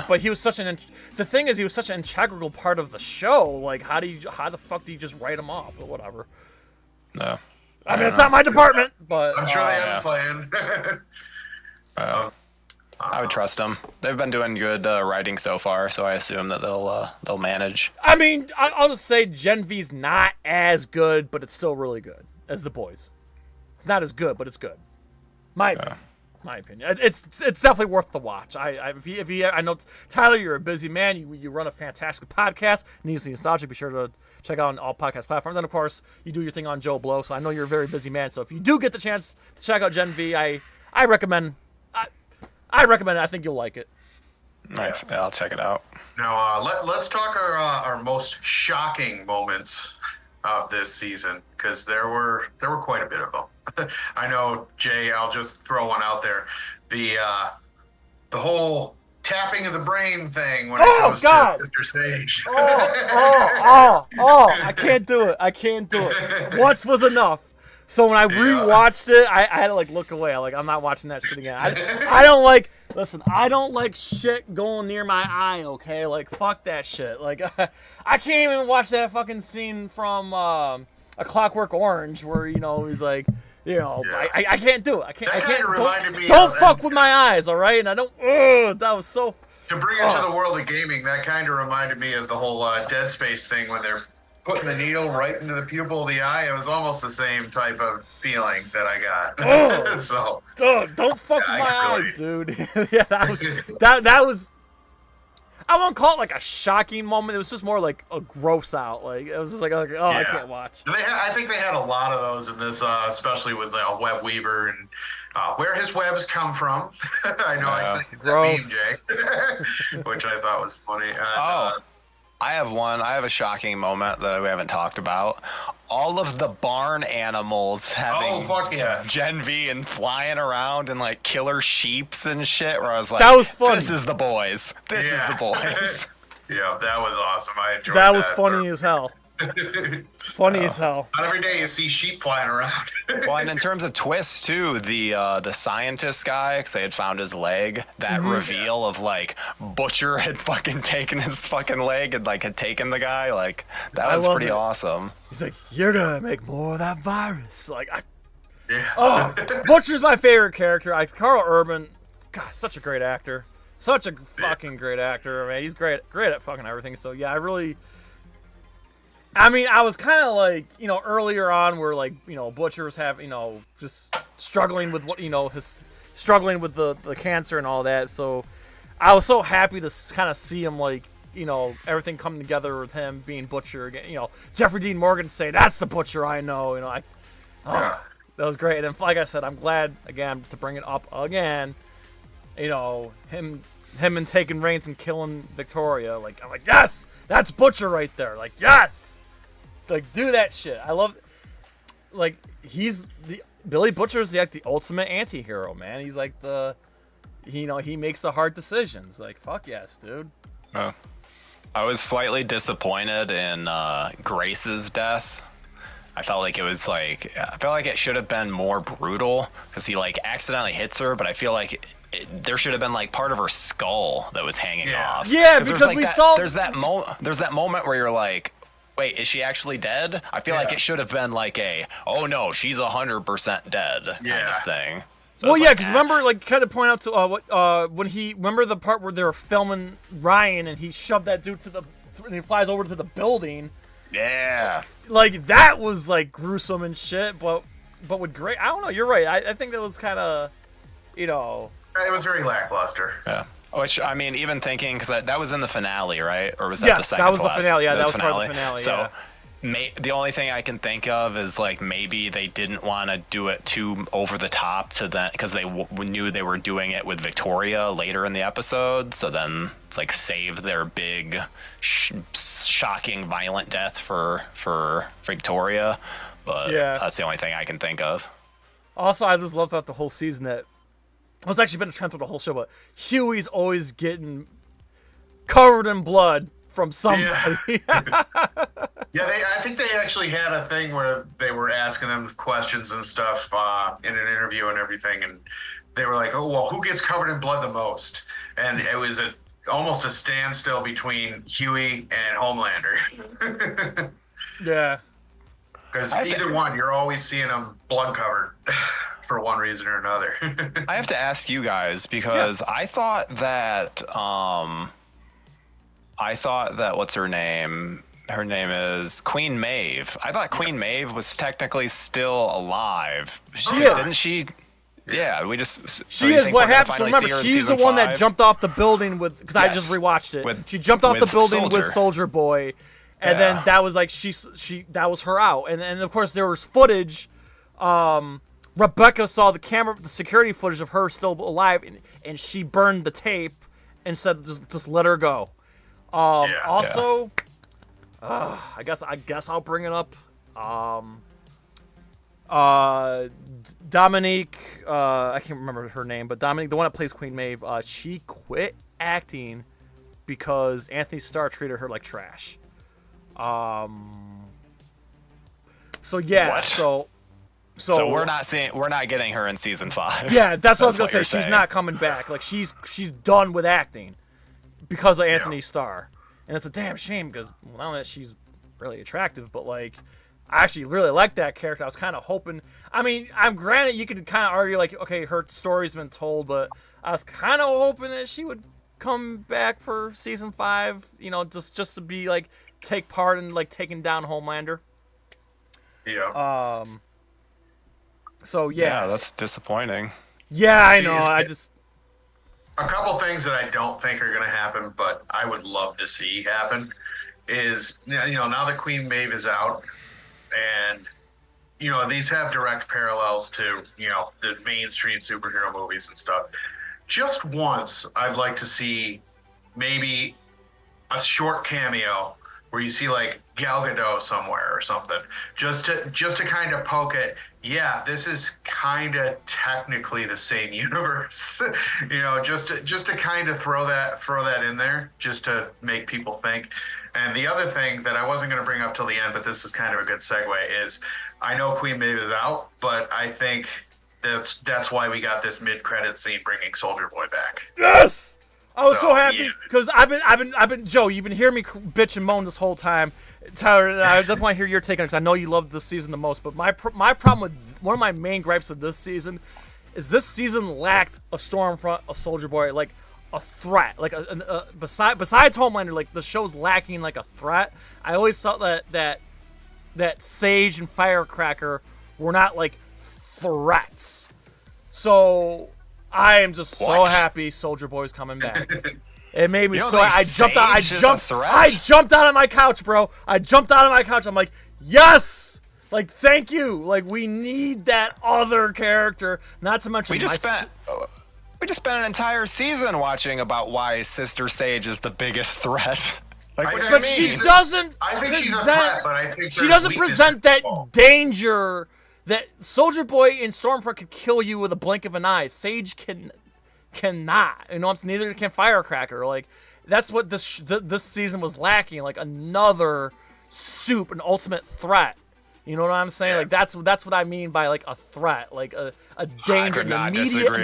But he was such the thing is, he was such an integral part of the show. Like, how the fuck do you just write him off or whatever? No. I mean, it's not my department, but I'm sure they have a plan. I would trust them. They've been doing good writing so far, so I assume that they'll manage. I mean, I'll just say Gen V's not as good, but it's still really good as The Boys. It's not as good, but it's good. My opinion. It's definitely worth the watch. I know, Tyler, you're a busy man. You run a fantastic podcast, Needlessly Nostalgic. Be sure to check out on all podcast platforms. And, of course, you do your thing on JoBLo, so I know you're a very busy man. So if you do get the chance to check out Gen V, I recommend I recommend it. I think you'll like it. Nice. Yeah, I'll check it out. Now, let's talk our most shocking moments of this season, because there were quite a bit of them. I know, Jay, I'll just throw one out there. The whole tapping of the brain thing when it comes to Mr. Sage. I can't do it. Once was enough. So when I rewatched it, I had to look away. I'm not watching that shit again. I don't like shit going near my eye, okay? Fuck that shit. I can't even watch that fucking scene from A Clockwork Orange where, he's I can't do it. I can't. Don't fuck with my eyes, all right? And I don't. That was so. To bring it to the world of gaming, that kind of reminded me of the whole Dead Space thing when they're putting the needle right into the pupil of the eye. It was almost the same type of feeling that I got. So, don't fuck with my eyes, dude. Yeah, that was. I won't call it a shocking moment. It was just more a gross out. It was just I can't watch. I think they had a lot of those in this, especially with Web Weaver and where his webs come from. I know I think that meme, Jay, which I thought was funny. And, I have one. I have a shocking moment that we haven't talked about. All of the barn animals having Gen V and flying around and killer sheeps and shit. Where I was like, that was funny. This is the boys. This is the boys. Yeah, that was awesome. I enjoyed that. That was funny as hell. Funny as hell. Not every day you see sheep flying around. Well, and in terms of twists too, the scientist guy, because they had found his leg, that reveal of Butcher had fucking taken his fucking leg and had taken the guy, that was pretty awesome. He's like, you're gonna make more of that virus. Butcher's my favorite character. Carl Urban, God, such a great actor. Such a fucking great actor, man. He's great at fucking everything. So yeah, I was kind of earlier on where Butcher was just struggling with struggling with the cancer and all that. So I was so happy to kind of see him everything coming together with him being Butcher again. Jeffrey Dean Morgan say, "That's the Butcher I know." That was great. And like I said, I'm glad again to bring it up again. Him and taking reins and killing Victoria. I'm like, yes, that's Butcher right there. Yes. Do that shit. I love, Billy Butcher's the ultimate anti-hero, man. He's he makes the hard decisions. Fuck yes, dude. I was slightly disappointed in Grace's death. I felt like it should have been more brutal because he accidentally hits her, but I feel like there should have been part of her skull that was hanging off. Yeah, because we saw there's that moment where you're like, wait, is she actually dead? I feel like it should have been oh no, she's 100% dead kind of thing. So because remember, kind of point out to remember the part where they were filming Ryan and he shoved that dude and he flies over to the building. Yeah. That was gruesome and shit, but with Grace, I don't know. You're right. I think that was kind of, It was very lackluster. Yeah. Which, I mean, even thinking, because that was in the finale, right? Or was that the second that was to the last? finale. Yeah, that was part of the finale. So, the only thing I can think of is maybe they didn't want to do it too over the top to that, because they knew they were doing it with Victoria later in the episode. So then it's save their big, shocking, violent death for Victoria. But that's the only thing I can think of. Also, I just loved throughout the whole season that. It's actually been a trend through the whole show, but Huey's always getting covered in blood from somebody. I think they actually had a thing where they were asking him questions and stuff in an interview and everything, and they were like, oh, well, who gets covered in blood the most? And it was almost a standstill between Huey and Homelander. Yeah. Because either one, you're always seeing them blood covered for one reason or another. I have to ask you guys because I thought that what's her name? Her name is Queen Maeve. I thought Queen Maeve was technically still alive. Didn't she? Yeah, we just. She is. What happened? So remember, she's the one that jumped off the building with. Because I just rewatched it. She jumped off the building with Soldier Boy, and then that was like that was her out. And of course there was footage. Rebecca saw the security footage of her still alive, and she burned the tape and said, "Just let her go." Also, I guess I'll bring it up. Dominique, I can't remember her name, but Dominique, the one that plays Queen Maeve, she quit acting because Anthony Starr treated her like trash. So yeah, what? So we're not getting her in season 5. Yeah, that's what I was gonna say. She's not coming back. Like she's done with acting because of Anthony Starr, and it's a damn shame because not only that she's really attractive, but like I actually really like that character. I was kind of hoping. I mean, I'm granted you could kind of argue like, okay, her story's been told, but I was kind of hoping that she would come back for season 5. You know, just to be like take part in like taking down Homelander. Yeah. So yeah, that's disappointing. Yeah, I know. I just a couple things that I don't think are going to happen, but I would love to see happen is now that Queen Maeve is out, and these have direct parallels to the mainstream superhero movies and stuff. Just once, I'd like to see maybe a short cameo where you see like Gal Gadot somewhere or something, just to kind of poke it. Yeah, this is kind of technically the same universe, just to kind of throw that in there, just to make people think. And the other thing that I wasn't going to bring up till the end, but this is kind of a good segue, is I know Queen Maeve is out, but I think that's why we got this mid-credit scene bringing Soldier Boy back. Yes. I was so happy because I've been Joe. You've been hearing me bitch and moan this whole time. Tyler, I definitely want to hear your take on it because I know you loved this season the most. But my problem with one of my main gripes with this season is this season lacked a Stormfront, a Soldier Boy, like a threat, like besides Homelander, like the show's lacking like a threat. I always thought that Sage and Firecracker were not like threats. So I am just so happy Soldier Boy's coming back. It made me so. I jumped out of my couch, bro. I jumped out of my couch. I'm like, yes. Like, thank you. Like, we need that other character. Not to mention we just spent an entire season watching about why Sister Sage is the biggest threat. But she doesn't present. She doesn't present that danger. That Soldier Boy and Stormfront could kill you with a blink of an eye. Sage cannot. Neither can Firecracker. Like, that's what this season was lacking. Like another an ultimate threat. You know what I'm saying? Yeah. Like that's what I mean by like a threat, like a danger, an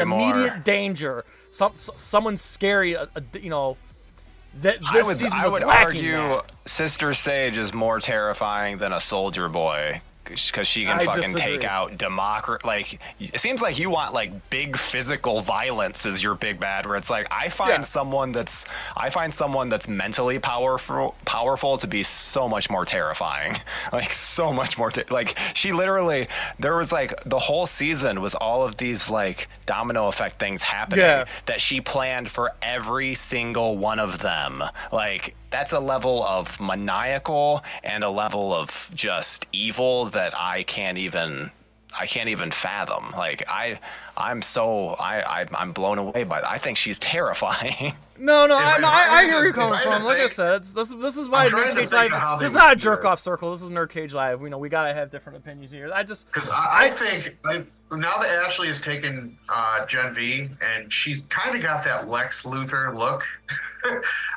immediate danger. Someone scary. That this season was lacking. I would argue Sister Sage is more terrifying than a Soldier Boy. Because she can fucking take out democracy. Like, it seems like you want like big physical violence as your big bad. Where it's like I find someone that's mentally powerful to be so much more terrifying. Like so much more. Like she literally, there was like the whole season was all of these like domino effect things happening that she planned for every single one of them. Like. That's a level of maniacal and a level of just evil that I can't even fathom. Like I'm blown away by that. I think she's terrifying. No, I hear where you're coming from. Like I said, this is why NerdCage Live. This is not a jerk off circle. This is NerdCage Live. We gotta have different opinions here. I think now that Ashley has taken Gen V and she's kind of got that Lex Luthor look,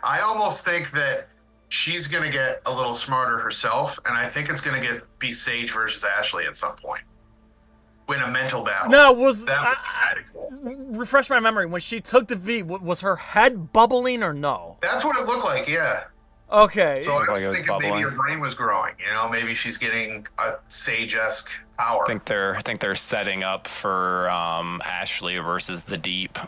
I almost think that she's gonna get a little smarter herself, and I think it's gonna be Sage versus Ashley at some point. win a mental battle. No, refresh my memory. When she took the V, was her head bubbling or no? That's what it looked like, yeah. Okay. So I was thinking maybe her brain was growing. You know, maybe she's getting a sage-esque power. I think they're setting up for Ashley versus the Deep.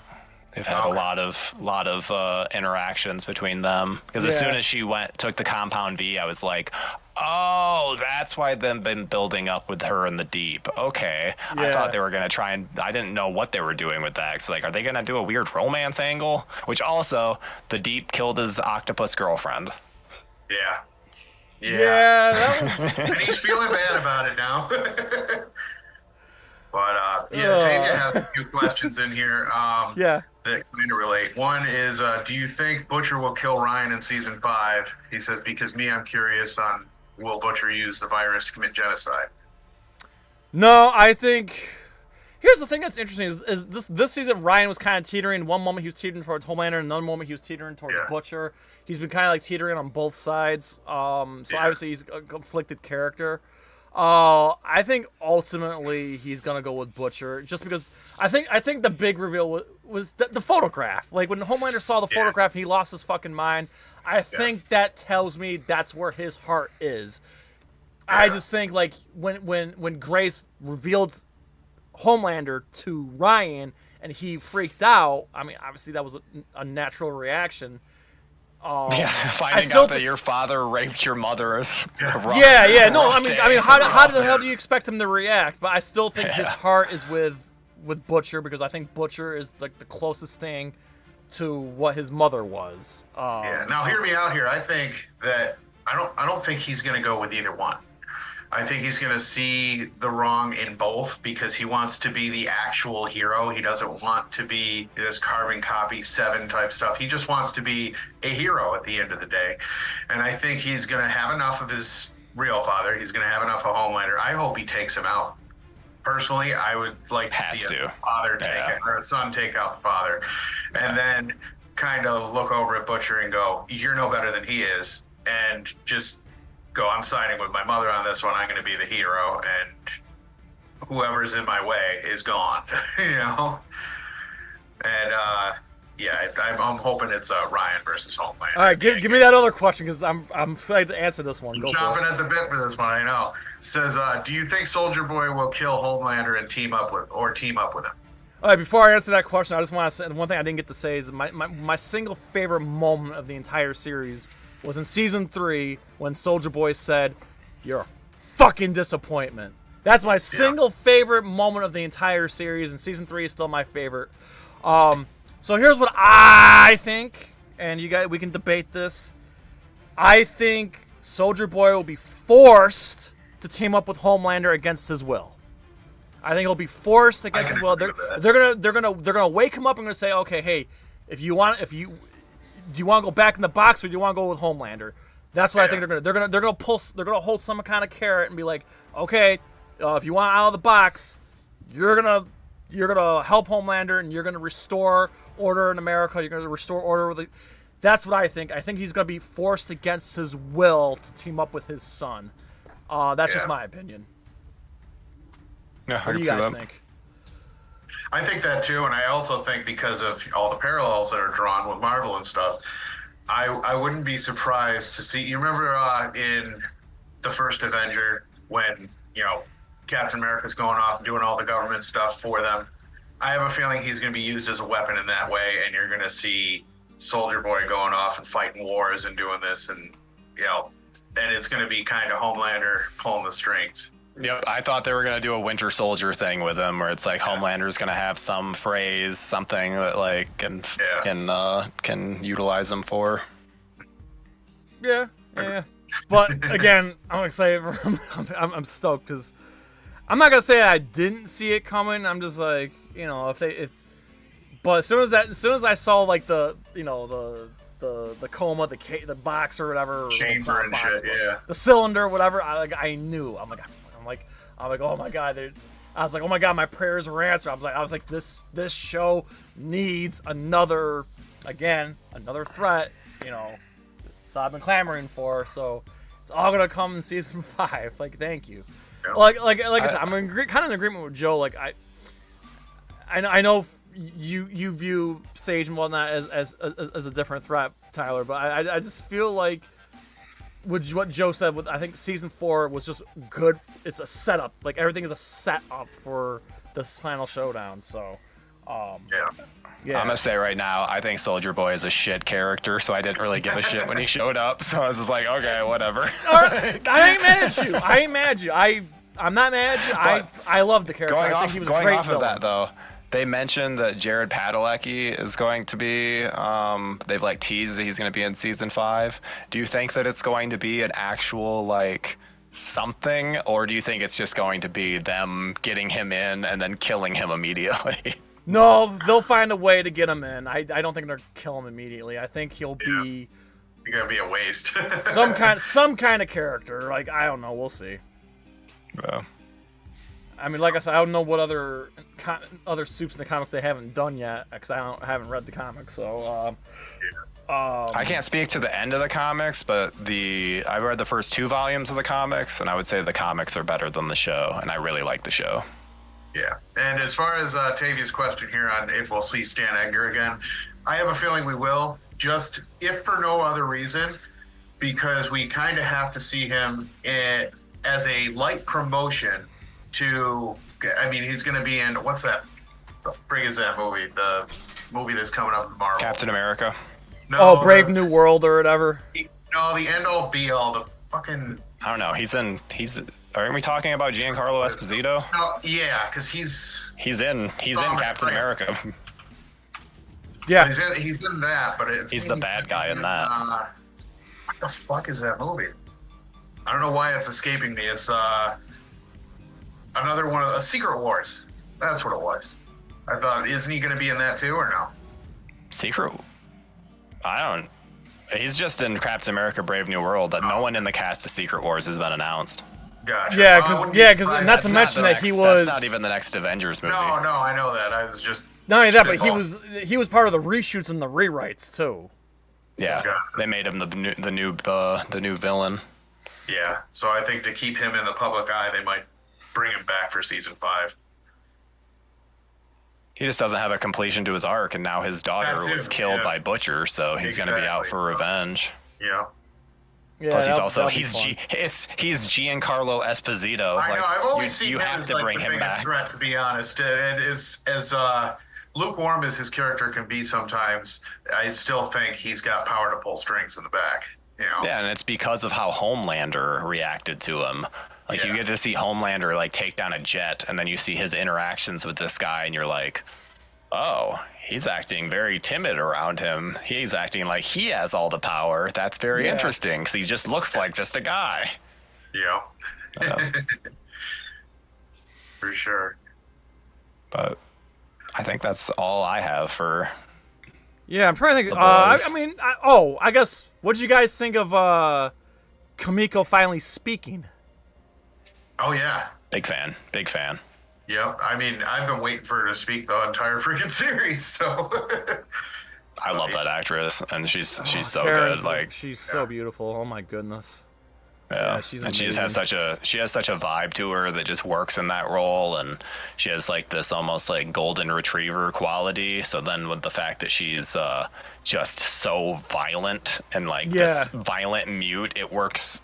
They've had a lot of interactions between them. Because as soon as she took the compound V, I was like, oh, that's why they've been building up with her in the Deep. Okay. Yeah. I thought they were going to try and... I didn't know what they were doing with that. 'Cause like, are they going to do a weird romance angle? Which also, the Deep killed his octopus girlfriend. Yeah. That was... And he's feeling bad about it now. But, Tanya has a few questions in here that kind of relate. One is, do you think Butcher will kill Ryan in Season 5? He says, because I'm curious on, will Butcher use the virus to commit genocide? No, I think... Here's the thing that's interesting is this season Ryan was kind of teetering. One moment he was teetering towards Homelander, and another moment he was teetering towards Butcher. He's been kind of like teetering on both sides. Obviously he's a conflicted character. I think ultimately he's gonna go with Butcher, just because I think the big reveal was the photograph. Like when Homelander saw the photograph and he lost his fucking mind. I think that tells me that's where his heart is. I just think like when Grace revealed Homelander to Ryan and he freaked out, I mean, obviously that was a natural reaction. Finding out that your father raped your mother is rough. No, I mean, how the hell do you expect him to react? But I still think his heart is with Butcher, because I think Butcher is like the closest thing to what his mother was. Now hear me out here. I think that I don't think he's gonna go with either one. I think he's going to see the wrong in both, because he wants to be the actual hero. He doesn't want to be this carbon copy 7 type stuff. He just wants to be a hero at the end of the day. And I think he's going to have enough of his real father. He's going to have enough of Homelander. I hope he takes him out. Personally, I would like to see a father or a son take out the father. And then kind of look over at Butcher and go, you're no better than he is. And just go, I'm siding with my mother on this one. I'm going to be the hero, and whoever's in my way is gone. You know? And I'm hoping it's Ryan versus Homelander. All right, give me that other question, because I'm excited to answer this one. I'm chomping at the bit for this one. I know. It says, do you think Soldier Boy will kill Homelander and team up with him? All right, before I answer that question, I just want to say one thing I didn't get to say is my single favorite moment of the entire series was in Season 3 when Soldier Boy said, "You're a fucking disappointment." That's my single favorite moment of the entire series, and Season 3 is still my favorite. So here's what I think, and you guys, we can debate this. I think Soldier Boy will be forced to team up with Homelander against his will. I think he'll be forced against his will. They're gonna wake him up and gonna say, okay, hey, do you want to go back in the box, or do you want to go with Homelander? That's what I think they're gonna hold some kind of carrot and be like, okay, if you want out of the box, you're gonna help Homelander and you're gonna restore order in America. You're gonna restore order That's what I think. I think he's gonna be forced against his will to team up with his son. That's just my opinion. Yeah, what do you guys think? I think that too, and I also think because of all the parallels that are drawn with Marvel and stuff, I wouldn't be surprised to see. You remember in the first Avenger when Captain America's going off and doing all the government stuff for them? I have a feeling he's going to be used as a weapon in that way, and you're going to see Soldier Boy going off and fighting wars and doing this, and and it's going to be kind of Homelander pulling the strings. Yep, I thought they were going to do a Winter Soldier thing with him, where it's like Homelander's going to have some phrase, something that like can utilize him for. Yeah. But again, I'm excited for him. I'm stoked, because I'm not gonna say I didn't see it coming. I'm just like, but as soon as I saw like the coma, the box or whatever, chamber and shit, the cylinder, whatever, I knew. I'm like, oh my god, dude. I was like, oh my god, my prayers were answered. I was like, this show needs another threat, So I've been clamoring for. So it's all gonna come in Season 5. Like, thank you. Like I said, I'm kind of in agreement with Joe. Like I know you view Sage and whatnot as a different threat, Tyler, but I just feel like with what Joe said, I think season 4 was just good. It's a setup. Like everything is a setup for this final showdown. So, I'm gonna say right now, I think Soldier Boy is a shit character, so I didn't really give a shit when he showed up. So I was just like, okay, whatever. All right. I ain't mad at you. I ain't mad at you. I'm not mad at you. I love the character. I think he was a great Going off villain. of that though, they mentioned that Jared Padalecki is going to be. They've like teased that he's going to be in season 5. Do you think that it's going to be an actual like something, or do you think it's just going to be them getting him in and then killing him immediately? No, they'll find a way to get him in. I don't think they're gonna kill him immediately. I think he'll be. You're gonna be a waste. some kind of character. Like I don't know. We'll see. Yeah. I mean, like I said, I don't know what other soups in the comics they haven't done yet, because haven't read the comics. So, I can't speak to the end of the comics, but I read the first 2 volumes of the comics, and I would say the comics are better than the show, and I really like the show. Yeah, and as far as Tavia's question here on if we'll see Stan Edgar again, I have a feeling we will, just if for no other reason, because we kind of have to see him as a light promotion to, I mean, he's going to be in, what's that? The frig is that movie? The movie that's coming up tomorrow. Captain America. No, Brave New World or whatever. No, the end all be all, the fucking... I don't know. Aren't we talking about Giancarlo Esposito? No, yeah, because he's in Captain America. Yeah. He's in that, but he's the bad guy in that. What the fuck is that movie? I don't know why it's escaping me. It's another one of the Secret Wars. That's what it was. I thought, isn't he going to be in that too, or no? Secret? He's just in Captain America: Brave New World. That no one in the cast of Secret Wars has been announced. Gotcha. Yeah, because not to mention that he was. That's not even the next Avengers movie. No, I know that. I was just. Not only that, but he was part of the reshoots and the rewrites too. Yeah, they made him the new villain. Yeah, so I think to keep him in the public eye, they might bring him back for season 5. He just doesn't have a completion to his arc, and now his daughter was killed by Butcher, so he's going to be out for revenge. Yeah. Plus, he's Giancarlo Esposito. I know. I've always seen you him have as to like bring the him biggest back. threat, to be honest. And as lukewarm as his character can be sometimes, I still think he's got power to pull strings in the back. You know? Yeah, and it's because of how Homelander reacted to him. Like, you get to see Homelander, like, take down a jet, and then you see his interactions with this guy, and you're like, oh, he's acting very timid around him. He's acting like he has all the power. That's very interesting, because he just looks like just a guy. Yeah. For sure. But I think that's all I have for... Yeah, I'm trying to think. I guess, what did you guys think of Kamiko finally speaking? Oh, yeah. Big fan. Yep. I mean, I've been waiting for her to speak the entire freaking series, so... I love that actress, and she's so Karen, good. Like, she's so beautiful. Oh my goodness. Yeah, she's and amazing. she has such a vibe to her that just works in that role, and she has like this almost like golden retriever quality. So then with the fact that she's just so violent and like this violent mute, it works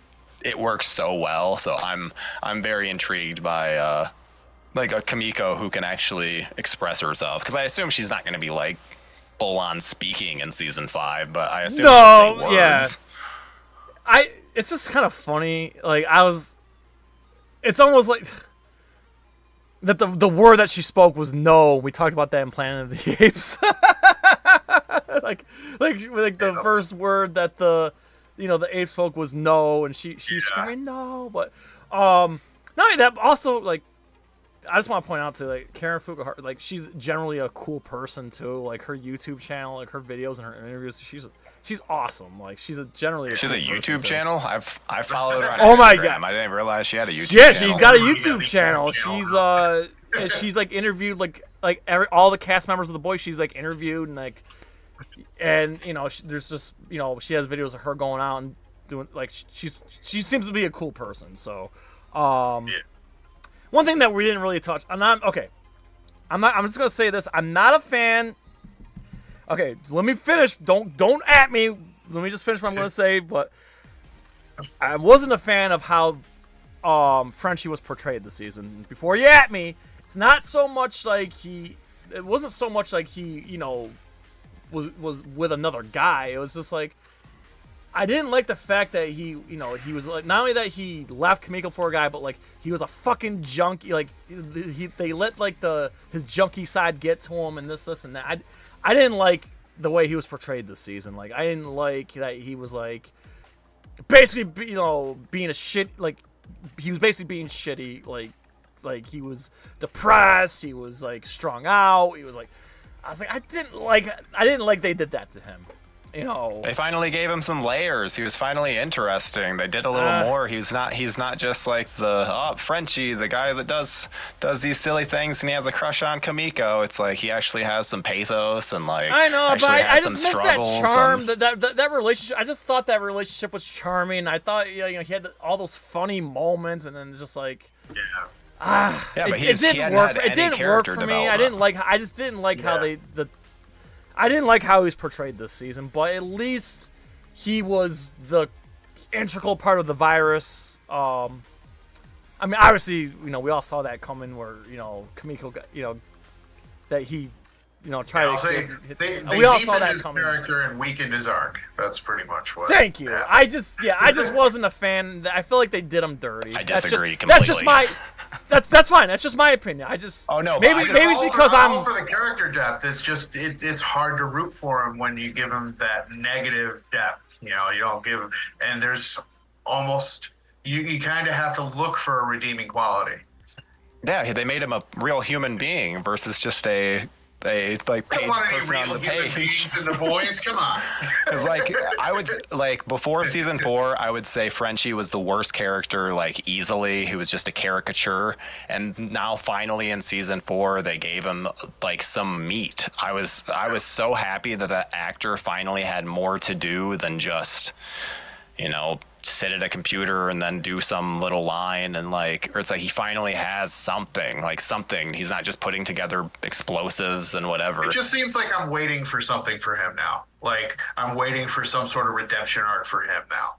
so well. So I'm very intrigued by like a Kamiko who can actually express herself, because I assume she's not going to be like full on speaking in season 5, but I assume she'll say words. It's just kind of funny. Like it's almost like that the word that she spoke was no. We talked about that in Planet of the Apes. like the first word that the ape spoke was no, and she's screaming no. But not only that, also like I just want to point out to like Karen Fukuhara, like she's generally a cool person too. Like her YouTube channel, like her videos and her interviews, she's awesome. Like she's a YouTube channel. I followed her on Oh Instagram. my God. I didn't realize she had a YouTube channel. channel. She's got a YouTube channel. She's like interviewed like all the cast members of The Boys. She's like interviewed and there's just she has videos of her going out and doing like she seems to be a cool person. So one thing that we didn't really touch. I'm just gonna say this. I'm not a fan. Okay, let me finish. Don't at me. Let me just finish what I'm gonna say. But I wasn't a fan of how Frenchie was portrayed this season. Before you at me, it's not so much like he. It wasn't so much like he, was with another guy. It was just like I didn't like the fact that he was like not only that he left Kamiko for a guy, but like he was a fucking junkie. Like they let like his junkie side get to him and this and that. I didn't like the way he was portrayed this season. Like I didn't like that he was like basically being a shit. Like he was basically being shitty. Like he was depressed. He was like strung out. He was like I was like I didn't like they did that to him. They finally gave him some layers. He was finally interesting. They did a little more. He's not just like the Frenchie, the guy that does these silly things and he has a crush on Kamiko. It's like he actually has some pathos and like I know, but I just missed that charm, and... that relationship. I just thought that relationship was charming. I thought he had all those funny moments, and then it's just like it didn't work. It didn't work for me. I just didn't like how I didn't like how he was portrayed this season, but at least he was the integral part of the virus. I mean, obviously, we all saw that coming where, Kamiko got, that he, tried to... They we all saw that his coming. Character and weakened his arc. That's pretty much what Thank you. happened. I just wasn't a fan. I feel like they did him dirty. I disagree completely. That's just my... That's fine. That's just my opinion. Maybe it's because I'm for the character depth. It's just it's hard to root for him when you give him that negative depth. You don't give him, and there's almost you kind of have to look for a redeeming quality. Yeah, they made him a real human being versus just a paid person on the page. And the boys, come on. Because I would before season 4, I would say Frenchie was the worst character easily. He was just a caricature, and now finally in season 4 they gave him some meat. I was so happy that actor finally had more to do than just sit at a computer and then do some little line and or it's like he finally has something. He's not just putting together explosives and whatever. It just seems like I'm waiting for something for him now. I'm waiting for some sort of redemption arc for him now.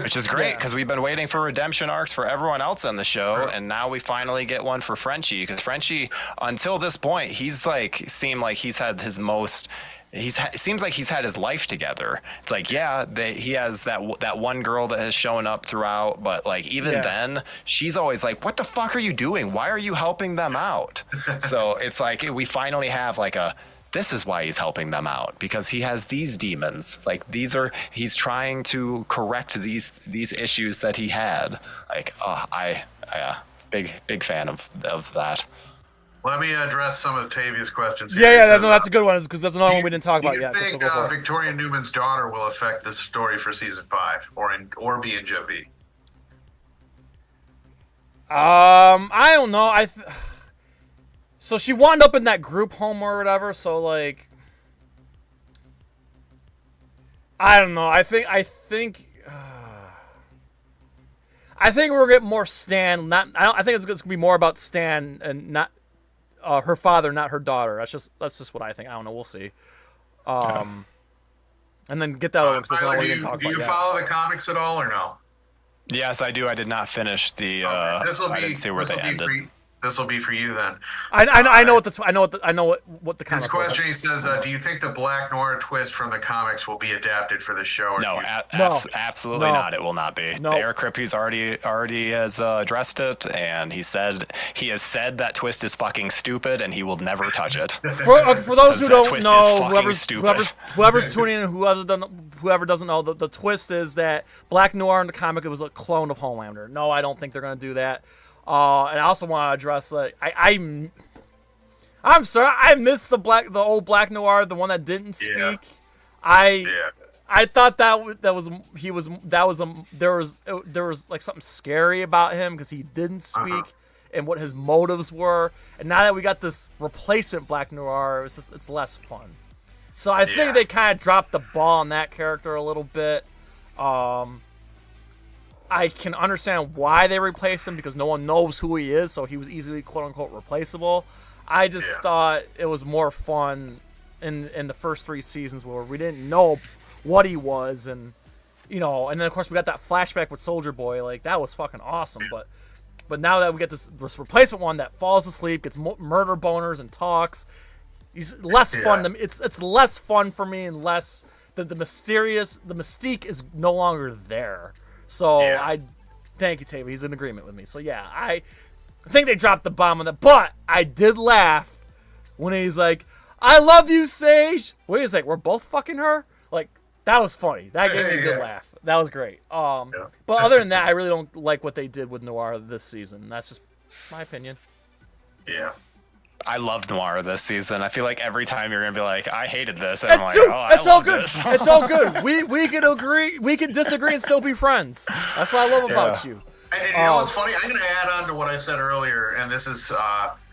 Which is great because we've been waiting for redemption arcs for everyone else on the show, and now we finally get one for Frenchie. Because Frenchie, until this point, he's seemed like he's had his most. It seems like he's had his life together. It's he has that one girl that has shown up throughout, but even then, she's always like, "What the fuck are you doing? Why are you helping them out?" So it's we finally have this is why he's helping them out, because he has these demons. He's trying to correct these issues that he had. Big fan of that. Let me address some of Tavia's questions here. Yeah, that's a good one, because that's another one we didn't talk about yet. Do you think Victoria Newman's daughter will affect the story for season 5 or be in JoB? I don't know. So she wound up in that group home or whatever. So I don't know. I think we're getting more Stan. I think it's going to be more about Stan and not her father, not her daughter. That's just what I think. I don't know. We'll see. And then get that over, because that's not what we didn't talk about. Do you follow the comics at all or no? Yes, I do. I did not finish the. I didn't see where they ended. This will be for you then. I know what the comic. His question, he says, do you think the Black Noir twist from the comics will be adapted for the show? No, absolutely not. It will not be. No. Eric Kripke's already has addressed it, and he has said that twist is fucking stupid, and he will never touch it. For those who don't know, whoever's tuning in, whoever doesn't know, the twist is that Black Noir in the comic, it was a clone of Homelander. No, I don't think they're gonna do that. And I also want to address I'm sorry, I missed the old Black Noir, the one that didn't speak. Yeah. I thought there was something scary about him because he didn't speak and what his motives were. And now that we got this replacement Black Noir, it's less fun. So I think they kind of dropped the ball on that character a little bit. I can understand why they replaced him because no one knows who he is, so he was easily quote unquote replaceable. I just thought it was more fun in the first 3 seasons where we didn't know what he was, and and then of course we got that flashback with Soldier Boy. Like, that was fucking awesome. But now that we get this replacement one that falls asleep, gets murder boners and talks, he's less fun. It's less fun for me, and less the mystique is no longer there. So I thank you, Tavy. He's in agreement with me. So yeah, I think they dropped the bomb on that. But I did laugh when he's like, "I love you, Sage." Wait a sec, we're both fucking her? Like, that was funny. That gave me a good laugh. That was great. But other than that, I really don't like what they did with Noir this season. That's just my opinion. Yeah. I loved Noir this season. I feel like every time you're gonna be like, I hated this, and I'm like, dude, oh, it's I all love good. this. It's all good. We can agree, we can disagree, and still be friends. That's what I love about you. And you know what's funny? I'm going to add on to what I said earlier, and this is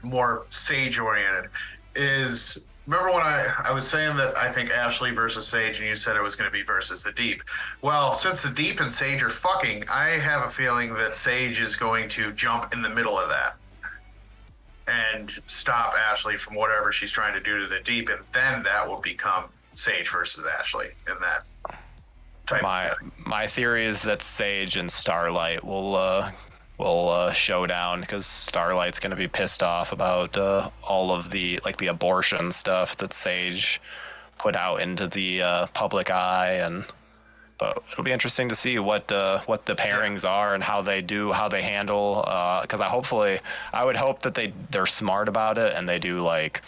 more Sage-oriented, is remember when I was saying that I think Ashley versus Sage, and you said it was going to be versus the Deep. Well, since the Deep and Sage are fucking, I have a feeling that Sage is going to jump in the middle of that and stop Ashley from whatever she's trying to do to the Deep, and then that will become Sage versus Ashley in that type of thing. My theory is that Sage and Starlight will show down, because Starlight's going to be pissed off about all of the abortion stuff that Sage put out into the public eye, but it'll be interesting to see what the pairings are and how they handle, because I would hope that they're smart about it, and they do like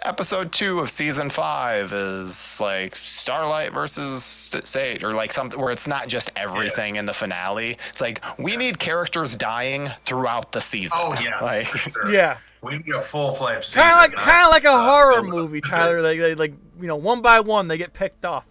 episode 2 of season 5 is like Starlight versus Sage, or like something where it's not just everything in the finale. It's like, we need characters dying throughout the season. Oh yeah, sure. Yeah. We need a full-fledged season. Kind of like a horror movie, Tyler. Like one by one they get picked off.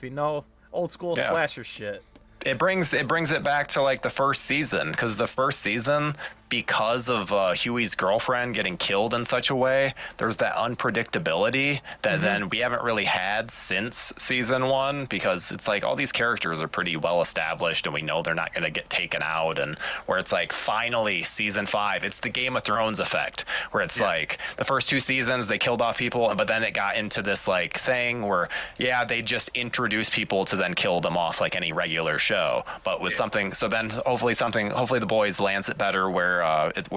Old school slasher shit. It brings it back to like the first season, because the first season, because of Huey's girlfriend getting killed in such a way, there's that unpredictability that then we haven't really had since season 1, because it's like all these characters are pretty well established and we know they're not going to get taken out, and where it's like finally season 5, it's the Game of Thrones effect, where it's like the first 2 seasons they killed off people, but then it got into this like thing where they just introduce people to then kill them off like any regular show, but with something. So then hopefully the Boys lands it better, where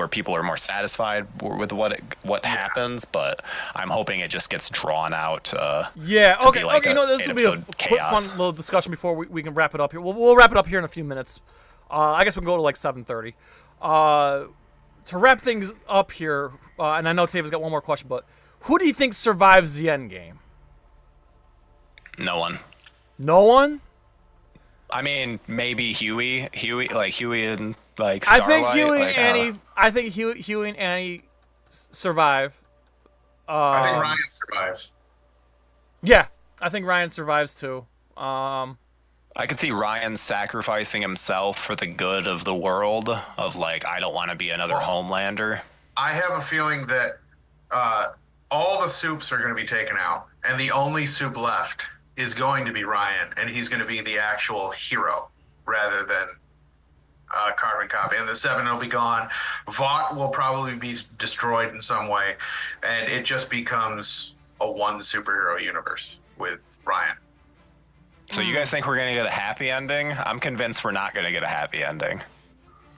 people are more satisfied with what happens, but I'm hoping it just gets drawn out. Okay. This will be a quick, fun little discussion before we can wrap it up here. We'll wrap it up here in a few minutes. I guess we can go to like 7:30. To wrap things up here, and I know Tavi's got one more question, but who do you think survives the end game? No one. No one? I mean, maybe Huey and like Starlight. I think Huey and Annie survive. I think Ryan survives. Yeah, I think Ryan survives too. I could see Ryan sacrificing himself for the good of the world. Of like, I don't want to be another Homelander. I have a feeling that all the soups are going to be taken out, and the only soup left is going to be Ryan, and he's going to be the actual hero rather than Carbon Copy. And the 7 will be gone. Vought will probably be destroyed in some way, and it just becomes a one superhero universe with Ryan. So you guys think we're going to get a happy ending? I'm convinced we're not going to get a happy ending.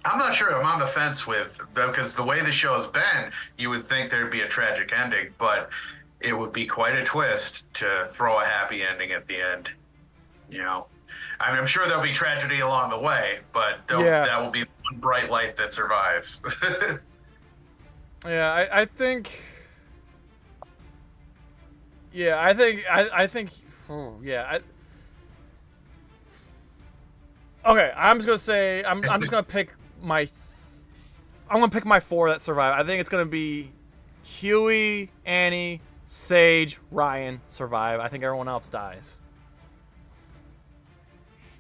I'm not sure. I'm on the fence with, because the way the show's been, you would think there'd be a tragic ending, but it would be quite a twist to throw a happy ending at the end. I mean, I'm sure there'll be tragedy along the way, but that will be one bright light that survives. I think. Okay, I'm just gonna say I'm just gonna pick my 4 that survive. I think it's gonna be Huey, Annie, Sage, Ryan survive. I think everyone else dies.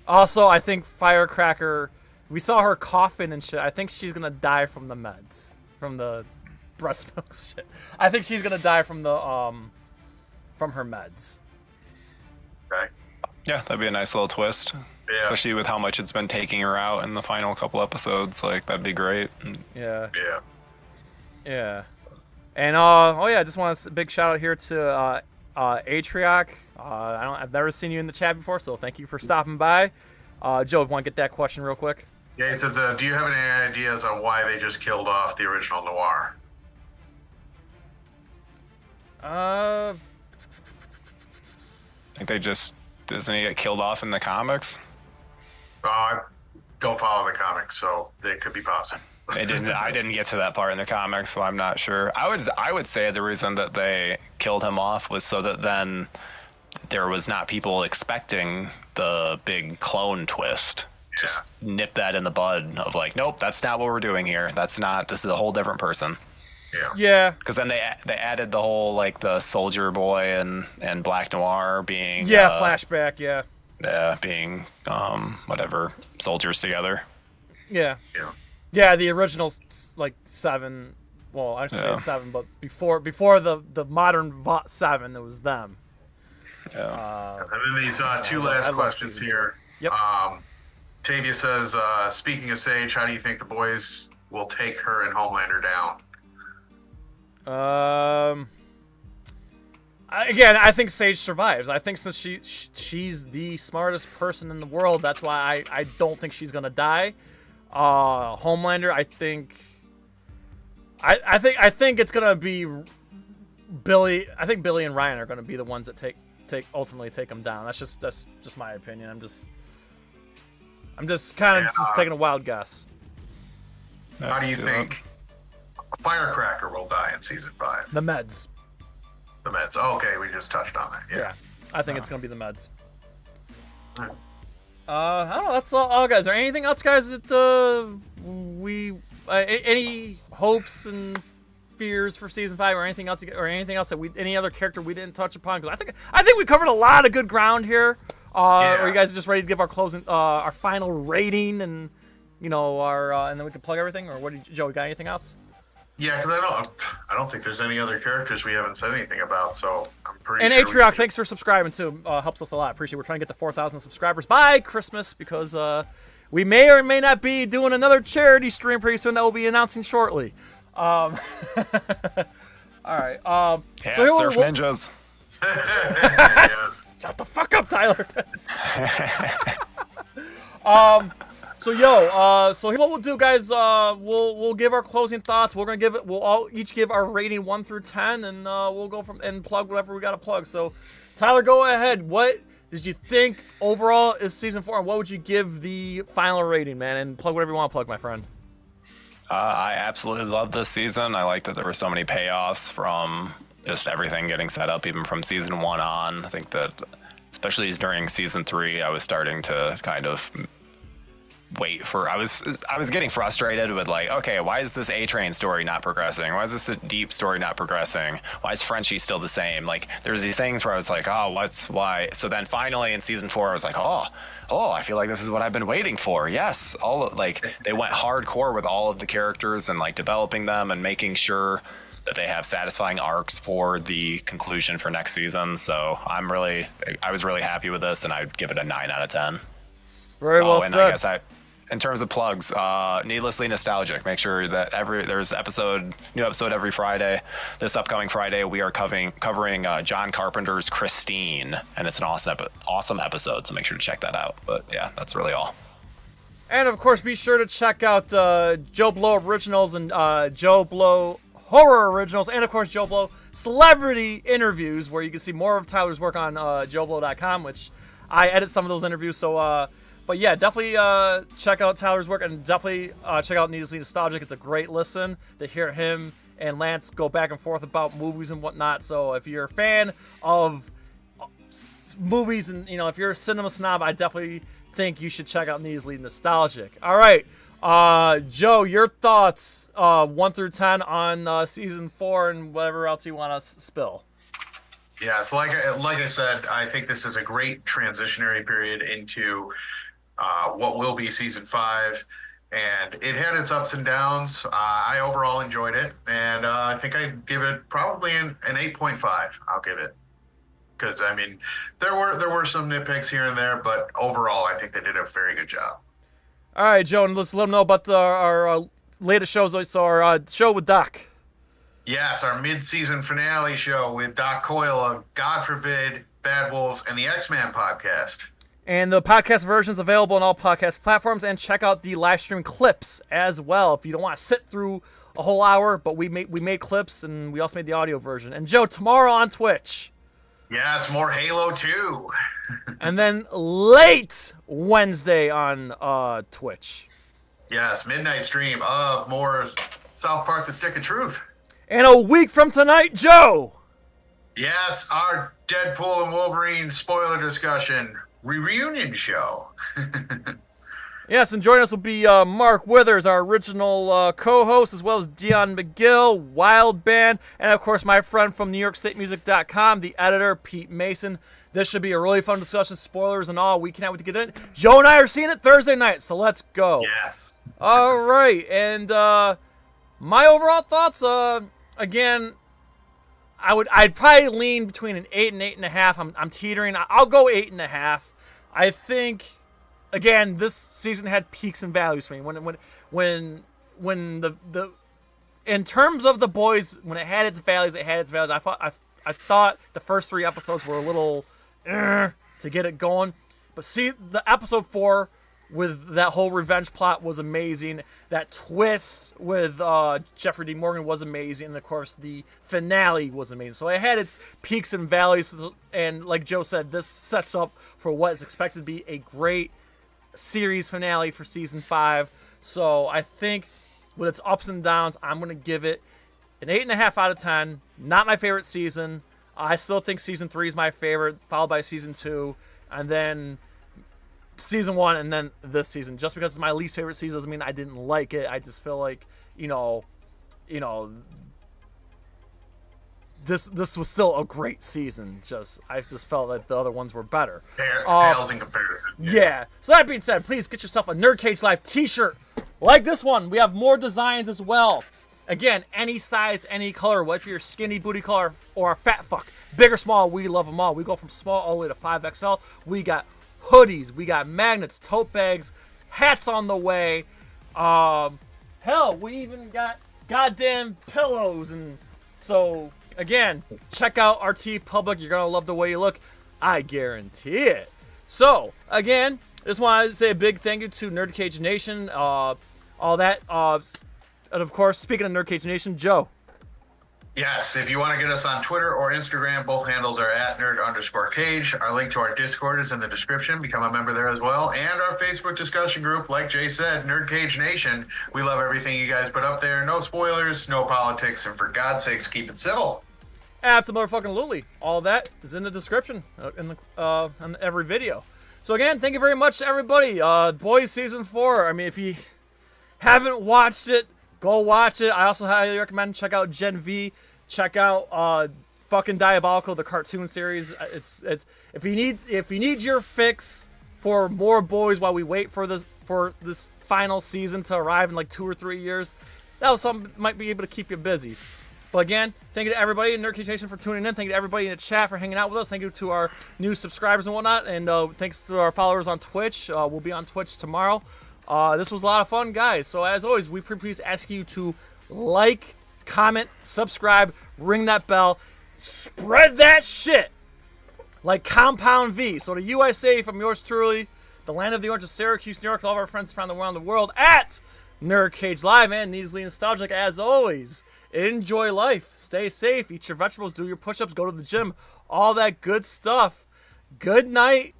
Also, I think Firecracker, we saw her coughing and shit. I think she's gonna die from the meds, from the breast milk shit. I think she's gonna die from the from her meds. Okay. Yeah, that'd be a nice little twist. Yeah. Especially with how much it's been taking her out in the final couple episodes. Like, that'd be great. Yeah. Yeah. Yeah. And I just want a big shout out here to Atrioc. I've never seen you in the chat before, so thank you for stopping by. Joe, want to get that question real quick? Yeah, he says, do you have any ideas on why they just killed off the original Noir? I think doesn't he get killed off in the comics? I don't follow the comics, so it could be possible. I didn't get to that part in the comics, so I'm not sure. I would say the reason that they killed him off was so that then there was not people expecting the big clone twist. Yeah. Just nip that in the bud of like, nope, that's not what we're doing here. This is a whole different person. Yeah. Yeah. Because then they added the whole like the soldier boy and Black Noir being flashback. Yeah. Being whatever soldiers together. Yeah. Yeah. Yeah, the original like 7. Well, I should say 7, but before the modern 7, it was them. Yeah. And then these two last questions here. Yep. Tavia says, speaking of Sage, how do you think the boys will take her and Homelander down? I think Sage survives. I think since she's the smartest person in the world, that's why I don't think she's gonna die. Homelander, I think it's gonna be Billy. I think Billy and Ryan are gonna be the ones that ultimately take him down. That's just my opinion. I'm just kind of taking a wild guess. How do you think Firecracker will die in season 5? The Meds. The Meds. Oh, okay, we just touched on that. Yeah. I think it's gonna be the Meds. I don't know. That's all, guys. Is there anything else, guys, that any hopes and fears for season 5, or anything else, that any other character we didn't touch upon? Because I think we covered a lot of good ground here. Are you guys just ready to give our closing, our final rating, and and then we can plug everything? Or what, Joe? You got anything else? Yeah, because I don't think there's any other characters we haven't said anything about, so I'm pretty and sure. And Atrioc, thanks for subscribing too. Helps us a lot. Appreciate it. We're trying to get to 4,000 subscribers by Christmas, because we may or may not be doing another charity stream pretty soon that we'll be announcing shortly. All right. Surf Ninjas. Shut the fuck up, Tyler. So what we'll do, guys, we'll give our closing thoughts. We'll all each give our rating 1 through 10, and we'll go from and plug whatever we got to plug. So, Tyler, go ahead. What did you think overall is season 4, and what would you give the final rating, man? And plug whatever you want to plug, my friend. I absolutely love this season. I like that there were so many payoffs from just everything getting set up, even from season 1 on. I think that, especially during season 3, I was starting to kind of wait for. I was getting frustrated with like, okay, why is this A-Train story not progressing? Why is this Deep story not progressing? Why is Frenchie still the same? Like, there's these things where I was like, oh, why? So then finally in season 4, I was like, oh, I feel like this is what I've been waiting for. Yes, they went hardcore with all of the characters and like developing them and making sure that they have satisfying arcs for the conclusion for next season. So I was really happy with this, and I'd give it a 9 out of 10. Very well said. I guess in terms of plugs, Needlessly Nostalgic. Make sure that there's new episode every Friday. This upcoming Friday, we are covering John Carpenter's Christine, and it's an awesome episode. So make sure to check that out. But yeah, that's really all. And of course, be sure to check out JoBLo Originals and JoBLo Horror Originals, and of course JoBLo Celebrity Interviews, where you can see more of Tyler's work on JoBLo.com, which I edit some of those interviews. So. But yeah, definitely check out Tyler's work, and definitely check out Needlessly Nostalgic. It's a great listen to hear him and Lance go back and forth about movies and whatnot. So if you're a fan of movies and if you're a cinema snob, I definitely think you should check out Needlessly Nostalgic. All right, Joe, your thoughts 1 through 10 on season 4 and whatever else you want to spill. Yeah, so like I said, I think this is a great transitionary period into what will be season 5, and it had its ups and downs. I overall enjoyed it, and I think I'd give it probably an 8.5. I'll give it. because I mean, there were some nitpicks here and there, but overall, I think they did a very good job. All right, Joe, and let's let them know about our latest shows. So our show with Doc. Yes, our mid-season finale show with Doc Coyle of God Forbid, Bad Wolves, and the X-Men podcast. And the podcast version is available on all podcast platforms. And check out the live stream clips as well if you don't want to sit through a whole hour. But we made clips, and we also made the audio version. And Joe, tomorrow on Twitch. Yes, more Halo 2. And then late Wednesday on Twitch. Yes, midnight stream of more South Park: The Stick of Truth. And a week from tonight, Joe. Yes, our Deadpool and Wolverine spoiler discussion reunion show. Yes, and joining us will be Mark Withers, our original co-host, as well as Dion McGill, Wild Band, and of course my friend from NewYorkStateMusic.com, the editor, Pete Mason. This should be a really fun discussion, spoilers and all. We cannot wait to get in. Joe and I are seeing it Thursday night, so let's go. Yes. All right, and my overall thoughts, again, I'd probably lean between an 8 and 8.5. I'm teetering. I'll go 8.5. I think, again, this season had peaks and valleys for me. When the in terms of The Boys, when it had its valleys, it had its valleys. I thought the first 3 episodes were a little to get it going, but see, the episode 4 with that whole revenge plot was amazing. That twist with Jeffrey D. Morgan was amazing. And, of course, the finale was amazing. So it had its peaks and valleys. And like Joe said, this sets up for what is expected to be a great series finale for Season 5. So I think with its ups and downs, I'm going to give it an 8.5 out of 10. Not my favorite season. I still think Season 3 is my favorite, followed by Season 2. And then Season 1, and then this season. Just because it's my least favorite season doesn't mean I didn't like it. I just feel like, this was still a great season. I just felt like the other ones were better. Pales in comparison. Yeah. So that being said, please get yourself a NerdCage Live t-shirt like this one. We have more designs as well. Again, any size, any color. Whether you're skinny booty color or a fat fuck, big or small, we love them all. We go from small all the way to 5XL. We got hoodies, we got magnets, tote bags, hats on the way. Hell, we even got goddamn pillows. And so, again, check out our TeePublic. You're going to love the way you look. I guarantee it. So, again, just want to say a big thank you to NerdCage Nation. All that. And, of course, speaking of NerdCage Nation, Joe. Yes, if you want to get us on Twitter or Instagram, both handles are at nerd_cage. Our link to our Discord is in the description. Become a member there as well. And our Facebook discussion group, like Jay said, NerdCage Nation. We love everything you guys put up there. No spoilers, no politics, and for God's sakes, keep it civil. Absolutely. All that is in the description on every video. So again, thank you very much to everybody. Boys Season 4. I mean, if you haven't watched it, go watch it. I also highly recommend check out Gen V. Check out fucking Diabolical, the cartoon series. It's if you need your fix for more boys while we wait for this final season to arrive in like 2 or 3 years, that was something that might be able to keep you busy. But again, thank you to everybody in NerdCage Nation for tuning in. Thank you to everybody in the chat for hanging out with us. Thank you to our new subscribers and whatnot. And thanks to our followers on Twitch. We'll be on Twitch tomorrow. This was a lot of fun, guys. So as always, we please ask you to like, comment, subscribe, ring that bell, spread that shit like Compound V. So to you I say, from yours truly, the land of the orange of Syracuse, New York, to all of our friends around the world at NerdCage Live, and Neasley Nostalgic, as always. Enjoy life, stay safe, eat your vegetables, do your push-ups, go to the gym, all that good stuff. Good night,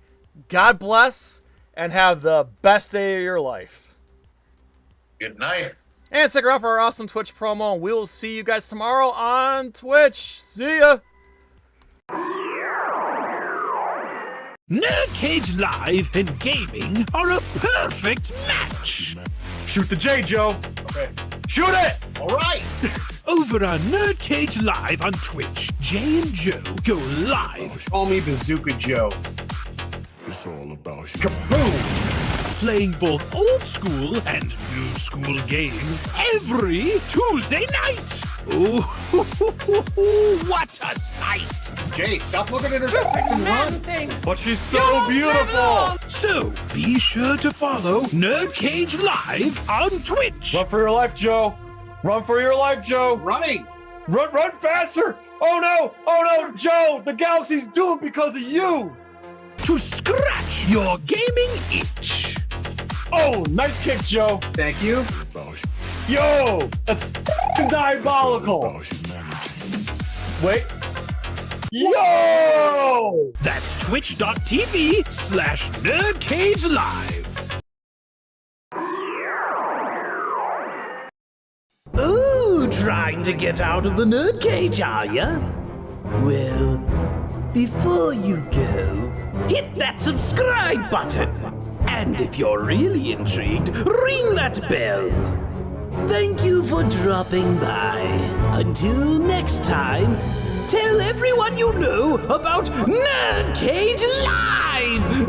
God bless, and have the best day of your life. Good night. And stick around for our awesome Twitch promo, and we will see you guys tomorrow on Twitch. See ya! NerdCage Live and gaming are a perfect match. Shoot the J, Joe. Okay. Shoot it! All right. Over on NerdCage Live on Twitch, Jay and Joe go live. Call me Bazooka Joe. It's all about you. Kaboom! Playing both old school and new school games every Tuesday night. Ooh, what a sight! Jay, stop looking at her face and run. But she's so beautiful. So, be sure to follow NerdCage Live on Twitch. Run for your life, Joe. Run for your life, Joe. Running. Run faster. Oh no, Joe. The galaxy's doomed because of you. To scratch your gaming itch. Oh, nice kick, Joe. Thank you. Yo, that's diabolical. Wait. Yo! That's twitch.tv/NerdCage Live. Ooh, trying to get out of the nerd cage, are ya? Well, before you go, hit that subscribe button. And if you're really intrigued, ring that bell. Thank you for dropping by. Until next time, tell everyone you know about NerdCage Live!